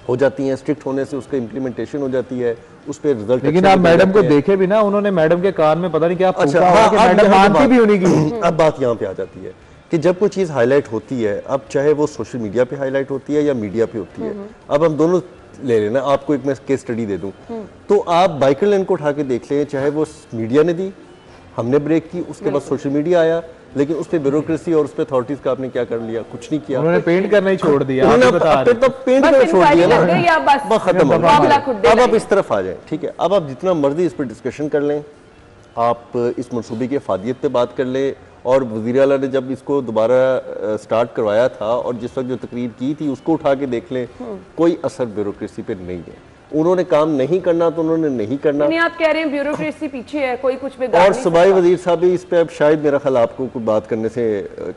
हो जाती हैं, स्ट्रिक्ट होने से उसका इम्प्लीमेंटेशन हो जाती है, उस पर रिजल्ट। लेकिन आप मैडम को देखे भी ना, उन्होंने मैडम के कान में पता नहीं क्या अच्छा, मैडम मानती भी उन्हीं की। अब बात यहाँ पे आ जाती है कि जब कोई चीज़ हाईलाइट होती है, अब चाहे वो सोशल मीडिया पे हाईलाइट होती है या मीडिया पे होती है, अब हम दोनों ले लेना। आपको एक मैं केस स्टडी दे दूं तो आप बाइकर लेन को उठा के देख लें, चाहे वो मीडिया ने दी, हमने ब्रेक की, उसके बाद सोशल मीडिया आया, लेकिन उस पर ब्यूरोक्रेसी और उस पर अथॉरिटीज का आपने क्या कर लिया? कुछ नहीं किया, उन्होंने पेंट करना ही छोड़ दिया। तो पेंट करना छोड़ दिया ना, खत्म हो गया। अब आप इस तरफ आ जाए, ठीक है। अब आप जितना मर्जी इस पर डिस्कशन कर लें, आप इस मनसूबे की अफादियत पे बात कर लें, और वज़ीर आला ने जब इसको दोबारा स्टार्ट करवाया था और जिस वक्त जो तकरीर की थी उसको उठा के देख लें, कोई असर ब्यूरोक्रेसी पे नहीं है। उन्होंने काम नहीं करना तो उन्होंने नहीं करना। नहीं, आप कह रहे हैं ब्यूरोक्रेसी पीछे है, कोई कुछ भी। और सूबाई वजीर साहब भी इस पे अब शायद मेरा ख्याल आपको कुछ बात करने से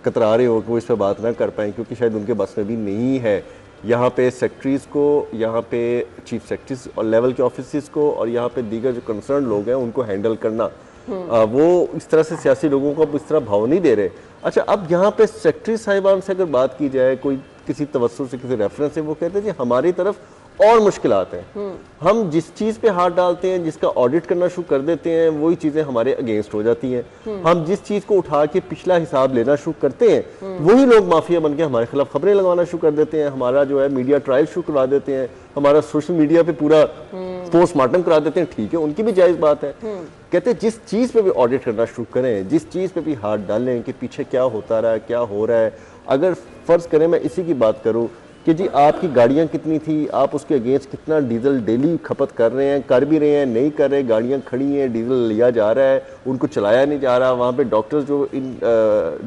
कतरा रहे हो कि वो इस पर बात ना कर पाए, क्योंकि शायद उनके बस में भी नहीं है। यहाँ पे सेक्रेटरीज को, यहाँ पे चीफ सेक्रेटरीज और लेवल के ऑफिसर्स को और यहाँ पे दीगर जो कंसर्न लोग हैं उनको हैंडल करना, वो इस तरह से सियासी लोगों को अब इस तरह भाव नहीं दे रहे। अच्छा, अब यहाँ पे सेक्रेटरी साहिबान से अगर बात की जाए, कोई किसी तवस्सुल से, किसी रेफरेंस से, वो कहते हैं जी हमारी तरफ और मुश्किलात हैं, हम जिस चीज़ पे हाथ डालते हैं, जिसका ऑडिट करना शुरू कर देते हैं, वही चीज़ें हमारे अगेंस्ट हो जाती हैं। हम जिस चीज़ को उठा के पिछला हिसाब लेना शुरू करते हैं, वही लोग माफिया बन के हमारे खिलाफ खबरें लगवाना शुरू कर देते हैं, हमारा जो है मीडिया ट्रायल शुरू करवा देते हैं, हमारा सोशल मीडिया पे पूरा पोस्टमार्टम करा देते हैं। ठीक है, उनकी भी जायज़ बात है। कहते हैं जिस चीज़ पे भी ऑडिट करना शुरू करें, जिस चीज़ पे भी हाथ डालें कि पीछे क्या होता रहा है, क्या हो रहा है। अगर फ़र्ज़ करें मैं इसी की बात करूँ कि जी आपकी गाड़ियाँ कितनी थी, आप उसके अगेंस्ट कितना डीजल डेली खपत कर रहे हैं, कर भी रहे हैं, नहीं कर रहे, गाड़ियाँ खड़ी हैं, डीजल लिया जा रहा है, उनको चलाया नहीं जा रहा, वहाँ पे डॉक्टर्स जो इन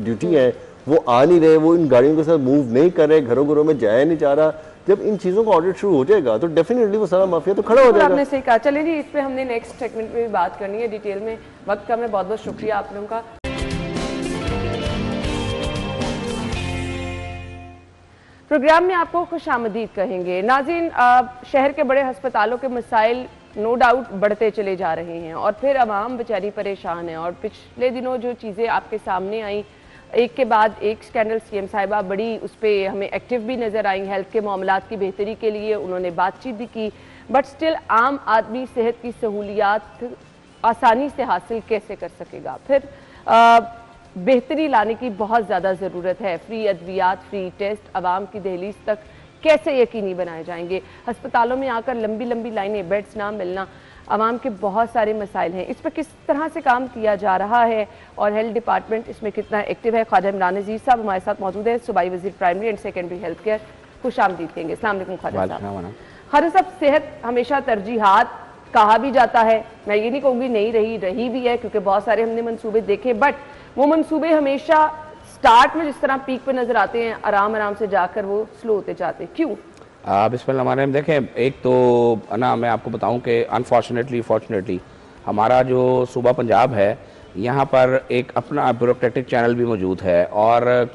ड्यूटी हैं वो आ नहीं रहे, वो इन गाड़ियों के साथ मूव नहीं कर रहे, घरों घरों में जाया नहीं जा रहा, जब इन चीज़ों का ऑडिट शुरू हो जाएगा तो डेफिनेटली वो सारा माफिया तो खड़ा हो जाएगा। आपने सही कहा। चलिए जी, इस पे हमने नेक्स्ट सेगमेंट में भी बात करनी है डिटेल में, वक्त का मैं बहुत बहुत शुक्रिया आप लोगों का। प्रोग्राम में आपको खुशामदीद कहेंगे। नाज़रीन, शहर के बड़े अस्पतालों के मसाइल नो डाउट बढ़ते चले जा रहे हैं और फिर आवाम बेचारी परेशान है। और पिछले दिनों जो चीज़ें आपके सामने आई, एक के बाद एक स्कैंडल, सीएम साहिबा बड़ी उस पर हमें एक्टिव भी नज़र आई, हेल्थ के मामलात की बेहतरी के लिए उन्होंने बातचीत भी की, बट स्टिल आम आदमी सेहत की सहूलियात आसानी से हासिल कैसे कर सकेगा? फिर बेहतरी लाने की बहुत ज़्यादा ज़रूरत है। फ्री अद्वियात, फ्री टेस्ट आवाम की दहलीज तक कैसे यकीनी बनाए जाएंगे? अस्पतालों में आकर लंबी लंबी लाइनें, बेड्स ना मिलना, आवाम के बहुत सारे मसाइल हैं। इस पर किस तरह से काम किया जा रहा है और हेल्थ डिपार्टमेंट इसमें कितना एक्टिव है? ख्वाजा इमरान अजीज साहब हमारे साथ मौजूद है, सूबाई वज़ीर primary and secondary health care. खुशामदीद कहेंगे। अस्सलाम वालेकुम ख्वाजा साहब। ख्वाजा साहब, सेहत हमेशा तरजीहात कहा भी जाता है, मैं ये नहीं कहूँगी नहीं रही भी है, क्योंकि बहुत सारे हमने मंसूबे देखे, बट वो मंसूबे हमेशा स्टार्ट में जिस तरह पीक पे नजर आते हैं, आराम आराम से जाकर वो स्लो होते जाते हैं, क्यों? बिस्मिल्लाह हमारे में देखें, एक तो ना मैं आपको बताऊं कि अनफॉर्चुनेटली फॉर्चुनेटली हमारा जो सूबा पंजाब है, यहाँ पर एक अपना ब्यूरोक्रेटिक चैनल भी मौजूद है और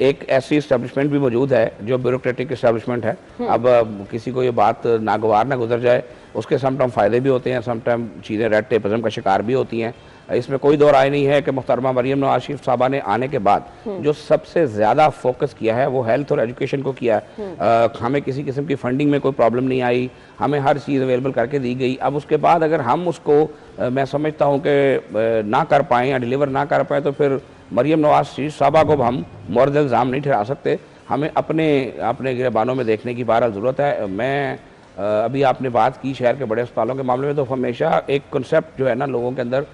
एक ऐसी इस्टेब्लिशमेंट भी मौजूद है जो ब्यूरोक्रेटिक इस्टेब्लिशमेंट है। अब किसी को ये बात नागवार ना गुजर जाए, उसके समटाइम फ़ायदे भी होते हैं, समटाइम चीज़ें रेड टेपिज्म का शिकार भी होती हैं। इसमें कोई दो राय नहीं है कि मुहतरमा मरियम नवाज शरीफ साहबा ने आने के बाद जो सबसे ज़्यादा फोकस किया है वो हेल्थ और एजुकेशन को किया है। हमें किसी किस्म की फंडिंग में कोई प्रॉब्लम नहीं आई, हमें हर चीज़ अवेलेबल करके दी गई। अब उसके बाद अगर हम उसको मैं समझता हूँ कि ना कर पाएँ या डिलीवर ना कर पाएँ तो फिर मरियम नवाज शरीफ साहबा को हम मोर्द इल्ज़ाम नहीं ठहरा सकते। हमें अपने गिरबानों में देखने की बहरहाल ज़रूरत है। मैं अभी आपने बात की शहर के बड़े अस्पतालों के मामले में, तो हमेशा एक कॉन्सेप्ट जो है ना लोगों के अंदर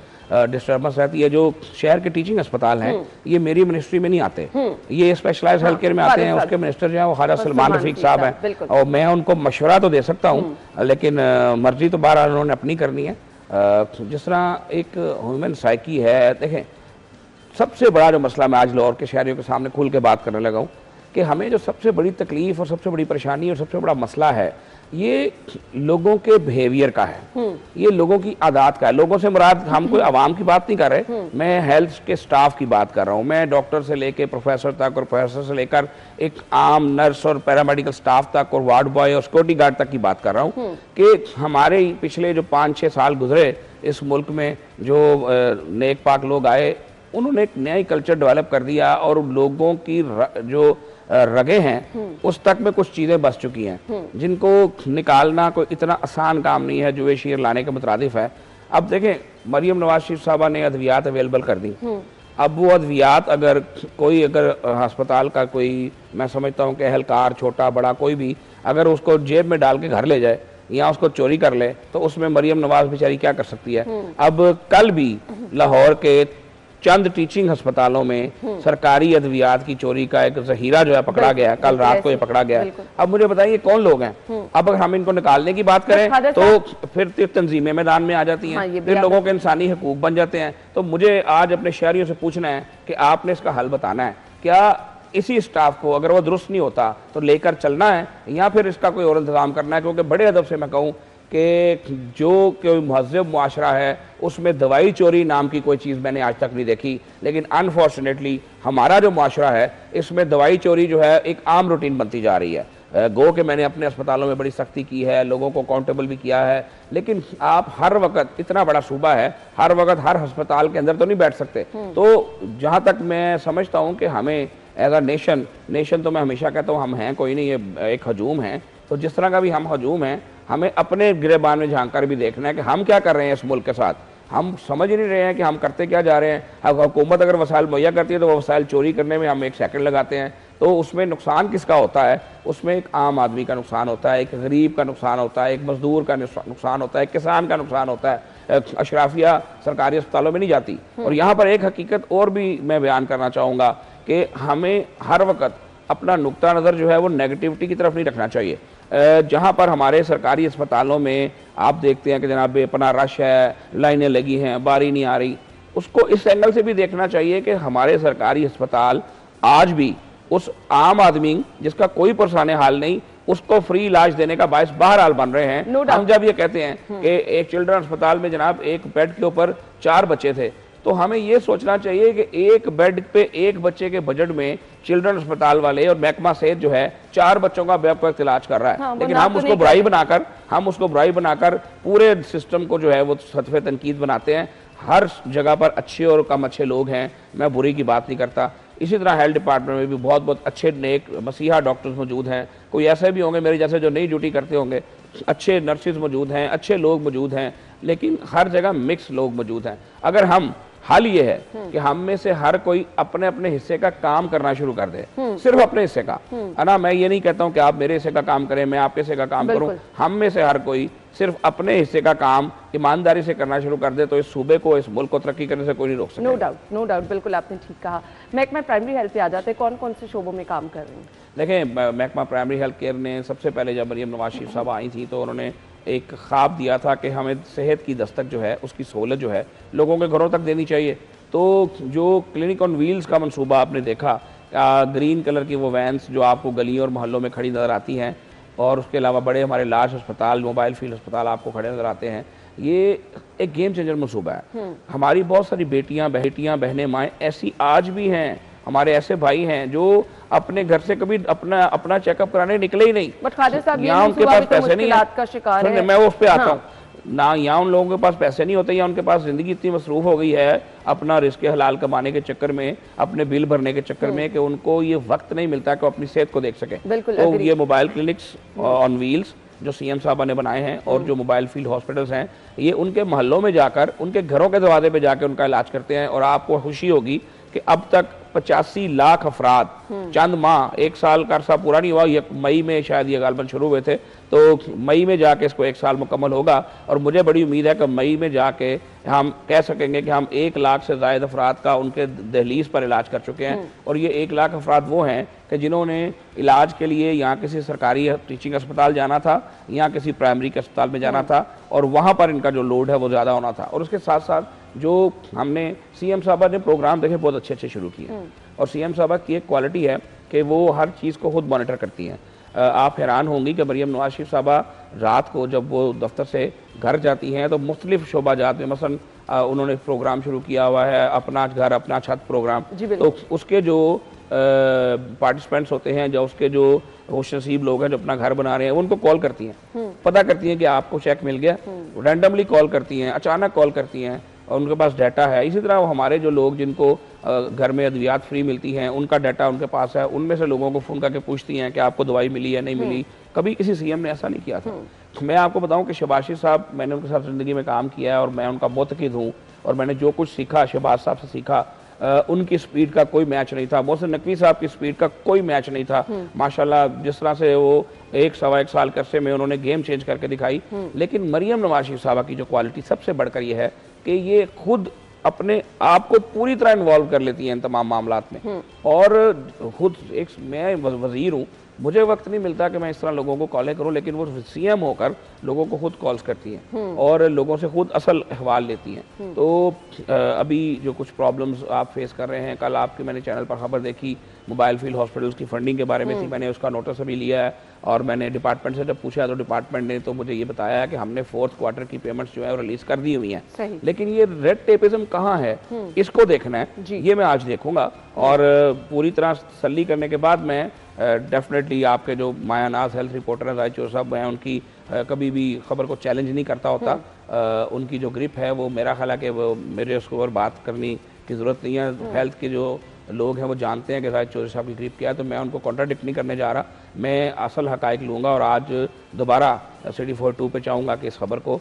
डिस्टर्बेंस रहती है। जो शहर के टीचिंग अस्पताल हैं ये मेरी मिनिस्ट्री में नहीं आते, ये स्पेशलाइज्ड हेल्थ केयर में आते हैं। उसके मिनिस्टर जो है वो ख्वाजा सलमान रफीक साहब हैं और मैं उनको मशवरा तो दे सकता हूँ, लेकिन मर्जी तो बहरहाल उन्होंने अपनी करनी है। जिस तरह एक ह्यूमन साइकी है, देखें सबसे बड़ा जो मसला मैं आज लाहौर के शहरियों के सामने खुल के बात करने लगा हूँ कि हमें जो सबसे बड़ी तकलीफ और सबसे बड़ी परेशानी और सबसे बड़ा मसला है ये लोगों के बिहेवियर का है, ये लोगों की आदत का है। लोगों से मुराद हम कोई आवाम की बात नहीं कर रहे, मैं हेल्थ के स्टाफ की बात कर रहा हूँ। मैं डॉक्टर से लेकर प्रोफेसर तक और प्रोफेसर से लेकर एक आम नर्स और पैरामेडिकल स्टाफ तक और वार्ड बॉय और सिक्योरिटी गार्ड तक की बात कर रहा हूँ कि हमारे पिछले जो 5-6 साल गुजरे इस मुल्क में जो नेक पाक लोग आए, उन्होंने एक नया ही कल्चर डेवलप कर दिया और लोगों की जो रगे हैं उस तक में कुछ चीज़ें बस चुकी हैं जिनको निकालना कोई इतना आसान काम नहीं है, जो ये शेर लाने के मुतरादिफ है। अब देखें, मरियम नवाज शरीफ साहबा ने अद्वियात अवेलेबल कर दी। अब वो अद्वियात अगर अस्पताल का कोई, मैं समझता हूँ कि एहलकार छोटा बड़ा कोई भी अगर उसको जेब में डाल के घर ले जाए या उसको चोरी कर ले तो उसमें मरियम नवाज बेचारी क्या कर सकती है? अब कल भी लाहौर के चंद टीचिंग अस्पतालों में सरकारी अद्वियात की चोरी का एक जहीरा जो है पकड़ा गया, कल रात को ये पकड़ा गया। अब मुझे बताइए कौन लोग हैं? अब अगर हम इनको निकालने की बात करें तो फिर तंजीमें मैदान में आ जाती हैं, फिर लोगों के इंसानी हकूक बन जाते हैं। तो मुझे आज अपने शहरियों से पूछना है कि आपने इसका हल बताना है। क्या इसी स्टाफ को अगर वो दुरुस्त नहीं होता तो लेकर चलना है या फिर इसका कोई और इंतजाम करना है? क्योंकि बड़े अदब से मैं कहूँ कि जो कोई महज़ब मुआशरा है उसमें दवाई चोरी नाम की कोई चीज़ मैंने आज तक नहीं देखी, लेकिन अनफॉर्चुनेटली हमारा जो मुआशरा है इसमें दवाई चोरी जो है एक आम रूटीन बनती जा रही है। गो के मैंने अपने अस्पतालों में बड़ी सख्ती की है, लोगों को अकाउंटेबल भी किया है, लेकिन आप हर वक्त, इतना बड़ा सूबा है, हर वक्त हर अस्पताल के अंदर तो नहीं बैठ सकते। तो जहाँ तक मैं समझता हूँ कि हमें एज अ नेशन तो मैं हमेशा कहता हूँ हम हैं कोई नहीं, ये एक हजूम है, तो जिस तरह का भी हम हजूम हैं हमें अपने गिरेबान में झांक कर भी देखना है कि हम क्या कर रहे हैं इस मुल्क के साथ। हम समझ ही नहीं रहे हैं कि हम करते क्या जा रहे हैं। हुकूमत अगर वसाइल मुहैया करती है तो वो वसाइल चोरी करने में हम 1 सेकंड लगाते हैं, तो उसमें नुकसान किसका होता है? उसमें एक आम आदमी का नुकसान होता है, एक गरीब का नुकसान होता है, एक मजदूर का नुकसान होता है, एक किसान का नुकसान होता है। अशराफिया सरकारी अस्पतालों में नहीं जाती। और यहाँ पर एक हकीकत और भी मैं बयान करना चाहूँगा कि हमें हर वक्त अपना नुक्ता नज़र जो है वो नेगेटिविटी की तरफ नहीं रखना चाहिए। जहाँ पर हमारे सरकारी अस्पतालों में आप देखते हैं कि जनाब अपना रश है, लाइनें लगी हैं, बारी नहीं आ रही, उसको इस एंगल से भी देखना चाहिए कि हमारे सरकारी अस्पताल आज भी उस आम आदमी जिसका कोई परेशानी हाल नहीं, उसको फ्री इलाज देने का बायस बहरहाल बन रहे हैं। No doubt। हम जब ये कहते हैं कि एक चिल्ड्रन अस्पताल में जनाब एक बेड के ऊपर 4 बच्चे थे, तो हमें ये सोचना चाहिए कि एक बेड पे एक बच्चे के बजट में चिल्ड्रन अस्पताल वाले और महकमा सेहत जो है 4 बच्चों का बैक वक्त इलाज कर रहा है। हाँ, लेकिन हम उसको बुराई बनाकर पूरे सिस्टम को जो है वो सतफ़े तनकीद बनाते हैं। हर जगह पर अच्छे और कम अच्छे लोग हैं, मैं बुरी की बात नहीं करता। इसी तरह हेल्थ डिपार्टमेंट में भी बहुत बहुत अच्छे नेक मसीहा डॉक्टर्स मौजूद हैं। कोई ऐसे भी होंगे मेरे जैसे जो नई ड्यूटी करते होंगे, अच्छे नर्सिस मौजूद हैं, अच्छे लोग मौजूद हैं, लेकिन हर जगह मिक्स लोग मौजूद हैं। अगर हम हाल ये है कि हम में से हर कोई अपने अपने हिस्से का काम करना शुरू कर दे, सिर्फ अपने हिस्से का, है ना। मैं ये नहीं कहता हूं कि आप मेरे हिस्से का काम करें, मैं आपके हिस्से का काम करूं। हम में से हर कोई सिर्फ अपने हिस्से का काम ईमानदारी से करना शुरू कर दे तो इस सूबे को, इस मुल्क को तरक्की करने से कोई नहीं रोक सकता। नो डाउट, बिल्कुल आपने ठीक कहा। महकमा प्राइमरी हेल्थ पे आ जाते हैं, कौन कौन से शोबों में काम कर रहे हैं? देखें, महकमा प्राइमरी हेल्थ केयर ने सबसे पहले जब मरीम नवाज शरीफ साहब आई थी तो उन्होंने एक ख्वाब दिया था कि हमें सेहत की दस्तक जो है, उसकी सहूलत जो है लोगों के घरों तक देनी चाहिए। तो जो क्लिनिक ऑन व्हील्स का मंसूबा आपने देखा, ग्रीन कलर की वो वैन्स जो आपको गलियों और मोहल्लों में खड़ी नज़र आती हैं, और उसके अलावा बड़े हमारे लार्ज अस्पताल, मोबाइल फील्ड अस्पताल आपको खड़े नज़र आते हैं, ये एक गेम चेंजर मंसूबा है। हमारी बहुत सारी बेटियां बहनें, माएँ ऐसी आज भी हैं, हमारे ऐसे भाई हैं जो अपने घर से कभी अपना चेकअप कराने निकले ही नहीं। बट खादिर साहब, यहाँ उनके पास पैसे नहीं है, मैं उस पर आता हूँ ना। यहाँ उन लोगों के पास पैसे नहीं होते, या उनके पास जिंदगी इतनी मसरूफ हो गई है अपना रिस्क हलाल कमाने के चक्कर में, अपने बिल भरने के चक्कर में, कि उनको ये वक्त नहीं मिलता कि वो अपनी सेहत को देख सके। तो ये मोबाइल क्लिनिक्स ऑन व्हील्स जो सीएम साहबा ने बनाए हैं और जो मोबाइल फील्ड हॉस्पिटल्स हैं, ये उनके मोहल्लों में जाकर, उनके घरों के दरवाजे पे जाकर उनका इलाज करते हैं। और आपको खुशी होगी कि अब तक 85 लाख अफराद, चंद माह, 1 साल का अरसा पूरा नहीं हुआ, ये मई में शायद ये गालबन शुरू हुए थे, तो मई में जाके इसको 1 साल मुकम्मल होगा। और मुझे बड़ी उम्मीद है कि मई में जाके हम कह सकेंगे कि हम 1 लाख से ज़ायद अफराद का उनके दहलीज पर इलाज कर चुके हैं। और ये 1 लाख अफराद वो हैं कि जिन्होंने इलाज के लिए यहाँ किसी सरकारी टीचिंग अस्पताल जाना था, यहाँ किसी प्राइमरी के अस्पताल में जाना था, और वहाँ पर इनका जो लोड है वो ज़्यादा होना था। और उसके साथ साथ जो हमने सीएम साहबा ने प्रोग्राम देखे बहुत अच्छे अच्छे शुरू किए, और सीएम साहबा की एक क्वालिटी है कि वो हर चीज़ को खुद मॉनिटर करती हैं। आप हैरान होंगी कि मरीम नवाज शरीफ साहबा रात को जब वो दफ्तर से घर जाती हैं तो मुख्तलिफ शोबाजात में, मसलन उन्होंने प्रोग्राम शुरू किया हुआ है अपना घर अपना छत प्रोग्राम, तो उसके जो पार्टिसिपेंट्स होते हैं, जो उसके जो खुशनसीब लोग हैं जो अपना घर बना रहे हैं, उनको कॉल करती हैं, पता करती हैं कि आपको चेक मिल गया, रैंडमली कॉल करती हैं, अचानक कॉल करती हैं, और उनके पास डाटा है। इसी तरह हमारे जो लोग जिनको घर में अद्वियात फ्री मिलती हैं, उनका डाटा उनके पास है, उनमें से लोगों को फ़ोन करके पूछती हैं कि आपको दवाई मिली या नहीं मिली। कभी किसी सीएम ने ऐसा नहीं किया था। मैं आपको बताऊं कि शहबाज शरीफ साहब, मैंने उनके साथ ज़िंदगी में काम किया है और मैं उनका मुतक़िद हूँ, और मैंने जो कुछ सीखा शहबाज साहब से सीखा, उनकी स्पीड का कोई मैच नहीं था, मोहसिन नकवी साहब की स्पीड का कोई मैच नहीं था। माशाल्लाह जिस तरह से वो 1-1.25 साल के अरसे में उन्होंने गेम चेंज करके दिखाई। लेकिन मरीम नवाज शरीफ साहबा की जो क्वालिटी सबसे बढ़कर ये है कि ये खुद अपने आप को पूरी तरह इन्वॉल्व कर लेती हैं इन तमाम मामलात में। और खुद एक मैं वजीर हूँ, मुझे वक्त नहीं मिलता कि मैं इस तरह लोगों को कॉलें करूं, लेकिन वो सीएम होकर लोगों को खुद कॉल्स करती हैं और लोगों से खुद असल अहवाल लेती हैं। तो अभी जो कुछ प्रॉब्लम्स आप फेस कर रहे हैं, कल आपके मैंने चैनल पर खबर देखी मोबाइल फील्ड हॉस्पिटल्स की फंडिंग के बारे में थी, मैंने उसका नोटिस अभी लिया है, और मैंने डिपार्टमेंट से जब पूछा तो डिपार्टमेंट ने तो मुझे ये बताया है कि हमने 4th क्वार्टर की पेमेंट्स जो है वो रिलीज कर दी हुई हैं। लेकिन ये रेड टेपिज्म कहाँ है, इसको देखना है, ये मैं आज देखूंगा, और पूरी तरह तसल्ली करने के बाद मैं डेफिनेटली आपके जो मायानाज हेल्थ रिपोर्टर हैं जाहिद साहब हैं, उनकी कभी भी खबर को चैलेंज नहीं करता होता। उनकी जो ग्रिप है वो मेरा ख्याल है कि वो मेरे उसके ऊपर बात करने की ज़रूरत नहीं है। हेल्थ के जो लोग हैं वो जानते हैं कि जाहिद चौधरी साहब की ग्रिप क्या है, तो मैं उनको कॉन्ट्राडिक्ट नहीं करने जा रहा, मैं असल हकायक लूँगा और आज दोबारा सिटी 42 पे चाहूँगा कि इस खबर को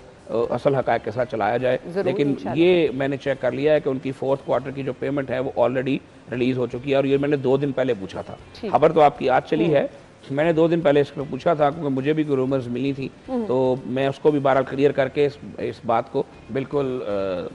असल हकायक के साथ चलाया जाए। लेकिन ये मैंने चेक कर लिया है कि उनकी 4th क्वार्टर की जो पेमेंट है वो ऑलरेडी रिलीज हो चुकी है, और ये मैंने 2 दिन पहले पूछा था। खबर तो आपकी आज चली है, मैंने 2 दिन पहले इसको पूछा था क्योंकि मुझे भी रूमर्स मिली थी, तो मैं उसको भी बारह क्लियर करके इस बात को बिल्कुल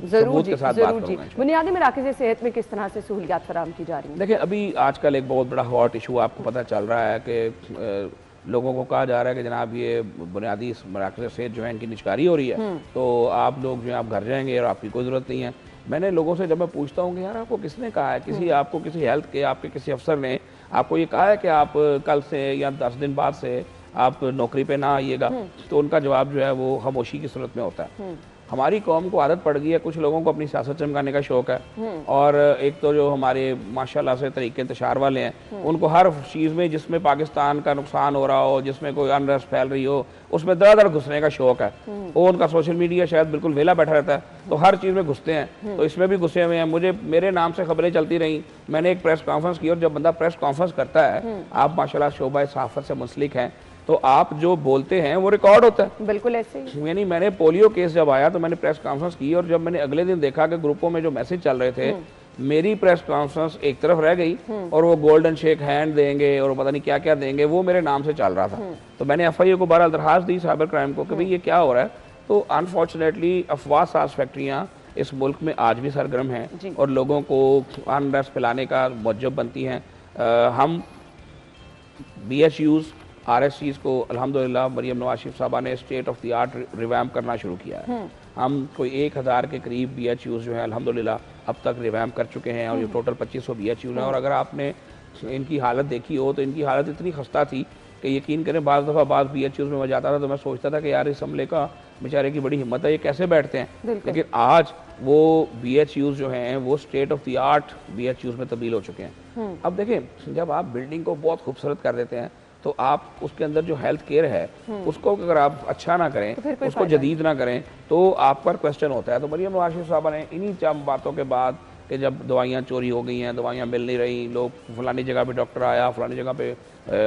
सबूत के साथ बात करूंगा। बुनियादी मराकज़ सेहत में किस तरह से सहूलियात फराहम की जा रही हैं? देखिए, अभी आजकल एक बहुत बड़ा हॉट इशू आपको पता चल रहा है कि लोगों को कहा जा रहा है कि जनाब ये बुनियादी मराकज़ सेहत जो है इनकी निचकारी हो रही है, तो आप लोग जो है आप घर जाएंगे और आपकी कोई ज़रूरत नहीं है। मैंने लोगों से जब मैं पूछता हूँ कि यार आपको किसने कहा है, आपको किसी हेल्थ के आपके किसी अफसर ने आपको ये कहा है कि आप कल से या 10 दिन बाद से आप नौकरी पे ना आइएगा, तो उनका जवाब जो है वो खामोशी की सूरत में होता है। हमारी कौम को आदत पड़ गई है, कुछ लोगों को अपनी सियासत चमकाने का शौक है, और एक तो जो हमारे माशाल्लाह से तरीके इंतशार वाले हैं, उनको हर चीज़ में जिसमें पाकिस्तान का नुकसान हो रहा हो, जिसमें कोई अनरेस्ट फैल रही हो, उसमें दर घुसने का शौक है। वो उनका सोशल मीडिया शायद बिल्कुल वेला बैठा रहता है, तो हर चीज़ में घुसते हैं, तो इसमें भी घुसे हुए हैं। मेरे नाम से खबरें चलती रहीं, मैंने एक प्रेस कॉन्फ्रेंस की, और जब बंदा प्रेस कॉन्फ्रेंस करता है, आप माशाल्लाह शोबा सहाफ़त से मुंसलिक हैं, तो आप जो बोलते हैं वो रिकॉर्ड होता है। बिल्कुल ऐसे ही। यानी मैंने पोलियो केस जब आया तो मैंने प्रेस कॉन्फ्रेंस की, और जब मैंने अगले दिन देखा कि ग्रुपों में जो मैसेज चल रहे थे, मेरी प्रेस कॉन्फ्रेंस एक तरफ रह गई, और वो गोल्डन शेक हैंड देंगे और पता नहीं क्या क्या देंगे, वो मेरे नाम से चल रहा था। तो मैंने FIA को बहरहाल दरखास्त दी साइबर क्राइम को कि भाई ये क्या हो रहा है। तो अनफॉर्चुनेटली अफवाह साज फैक्ट्रियाँ इस मुल्क में आज भी सरगर्म हैं और लोगों को अनरेस्ट फैलाने का मुवज्जब बनती हैं। हम BHUs RSCs को अल्हम्दुलिल्लाह मरियम नवाज शरीफ साहबा ने state of the art revamp करना शुरू किया है। हम कोई 1000 के करीब BHUs जो है अल्हम्दुलिल्लाह अब तक रिवैम्प कर चुके हैं, और ये टोटल 2500 BHUs हैं। और अगर आपने इनकी हालत देखी हो तो इनकी हालत इतनी खस्ता थी कि यकीन करें बाज़ दफ़ा बाद BHUs में मैं जाता था तो मैं सोचता था कि यार इस हमले का बेचारे की बड़ी हिम्मत है, ये कैसे बैठते हैं। लेकिन आज वो BHUs जो हैं वो state of the art BHUs में तब्दील हो चुके हैं। अब देखें, जब आप बिल्डिंग को बहुत खूबसूरत कर देते हैं तो आप उसके अंदर जो हेल्थ केयर है उसको अगर आप अच्छा ना करें, तो उसको जदीद ना करें, तो आप पर क्वेश्चन होता है। तो मरियम नवाज शरीफ साहबा ने इन्हीं चंद बातों के बाद कि जब दवाइयाँ चोरी हो गई हैं, दवाइयाँ मिल नहीं रही, लोग फलानी जगह पे डॉक्टर आया, फलानी जगह पे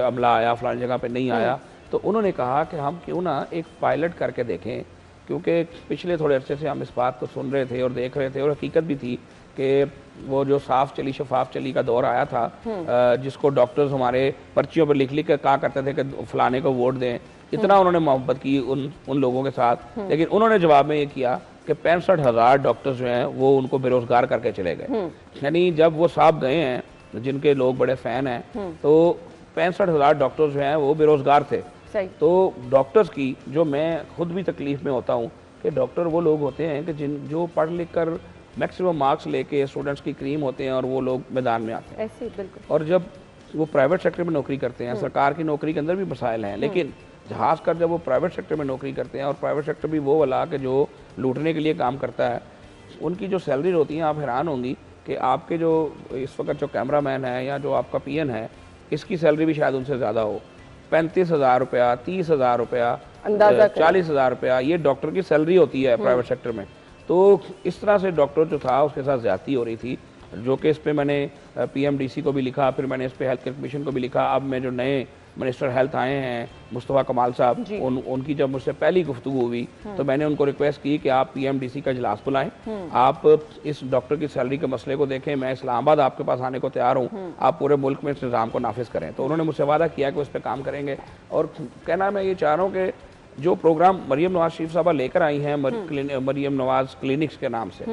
अमला आया, फलानी जगह पे नहीं आया, तो उन्होंने कहा कि हम क्यों ना एक पायलट करके देखें। क्योंकि पिछले थोड़े अरसे से हम इस बात को सुन रहे थे और देख रहे थे, और हकीकत भी थी कि वो जो साफ चली शफाफ चली का दौर आया था, जिसको डॉक्टर्स हमारे पर्चियों पर लिख लिख कर कहा करते थे कि फलाने को वोट दें, इतना उन्होंने मोहब्बत की उन लोगों के साथ। लेकिन उन्होंने जवाब में ये किया कि 65,000 डॉक्टर्स जो हैं वो उनको बेरोजगार करके चले गए। यानी जब वो साहब गए हैं, जिनके लोग बड़े फैन हैं, तो 65,000 डॉक्टर्स जो हैं वो बेरोजगार थे। तो डॉक्टर्स की जो मैं खुद भी तकलीफ में होता हूँ कि डॉक्टर वो लोग होते हैं कि जो पढ़ लिख कर मैक्सिमम मार्क्स लेके स्टूडेंट्स की क्रीम होते हैं और वो लोग मैदान में आते हैं ऐसे बिल्कुल। और जब वो प्राइवेट सेक्टर में नौकरी करते हैं, सरकार की नौकरी के अंदर भी मसाइल हैं, लेकिन जहाज कर जब वो प्राइवेट सेक्टर में नौकरी करते हैं, और प्राइवेट सेक्टर भी वो वाला कि जो लूटने के लिए काम करता है, उनकी जो सैलरी होती है, आप हैरान होंगी कि आपके जो इस वक्त जो कैमरामैन है या जो आपका PN है, इसकी सैलरी भी शायद उनसे ज़्यादा हो। 35,000 रुपया, 30,000 रुपया, 40,000 रुपया, ये डॉक्टर की सैलरी होती है प्राइवेट सेक्टर में। तो इस तरह से डॉक्टर जो था उसके साथ ज्यादती हो रही थी, जो कि इस पे मैंने PMDC को भी लिखा, फिर मैंने इस पे हेल्थ केयर कमीशन को भी लिखा। अब मैं जो नए मिनिस्टर हेल्थ आए हैं मुस्तफ़ा कमाल साहब, उनकी जब मुझसे पहली गुफ्तगू हुई तो मैंने उनको रिक्वेस्ट की कि आप PMDC का इजलास बुलाएं, आप इस डॉक्टर की सैलरी के मसले को देखें, मैं इस्लामाबाद आपके पास आने को तैयार हूँ, आप पूरे मुल्क में इस निज़ाम को नाफिज करें। तो उन्होंने मुझसे वादा किया कि उस पर काम करेंगे। और कहना मैं ये चाह रहा हूँ कि जो प्रोग्राम मरियम नवाज शरीफ साहबा लेकर आई हैं मरियम नवाज क्लिनिक्स के नाम से,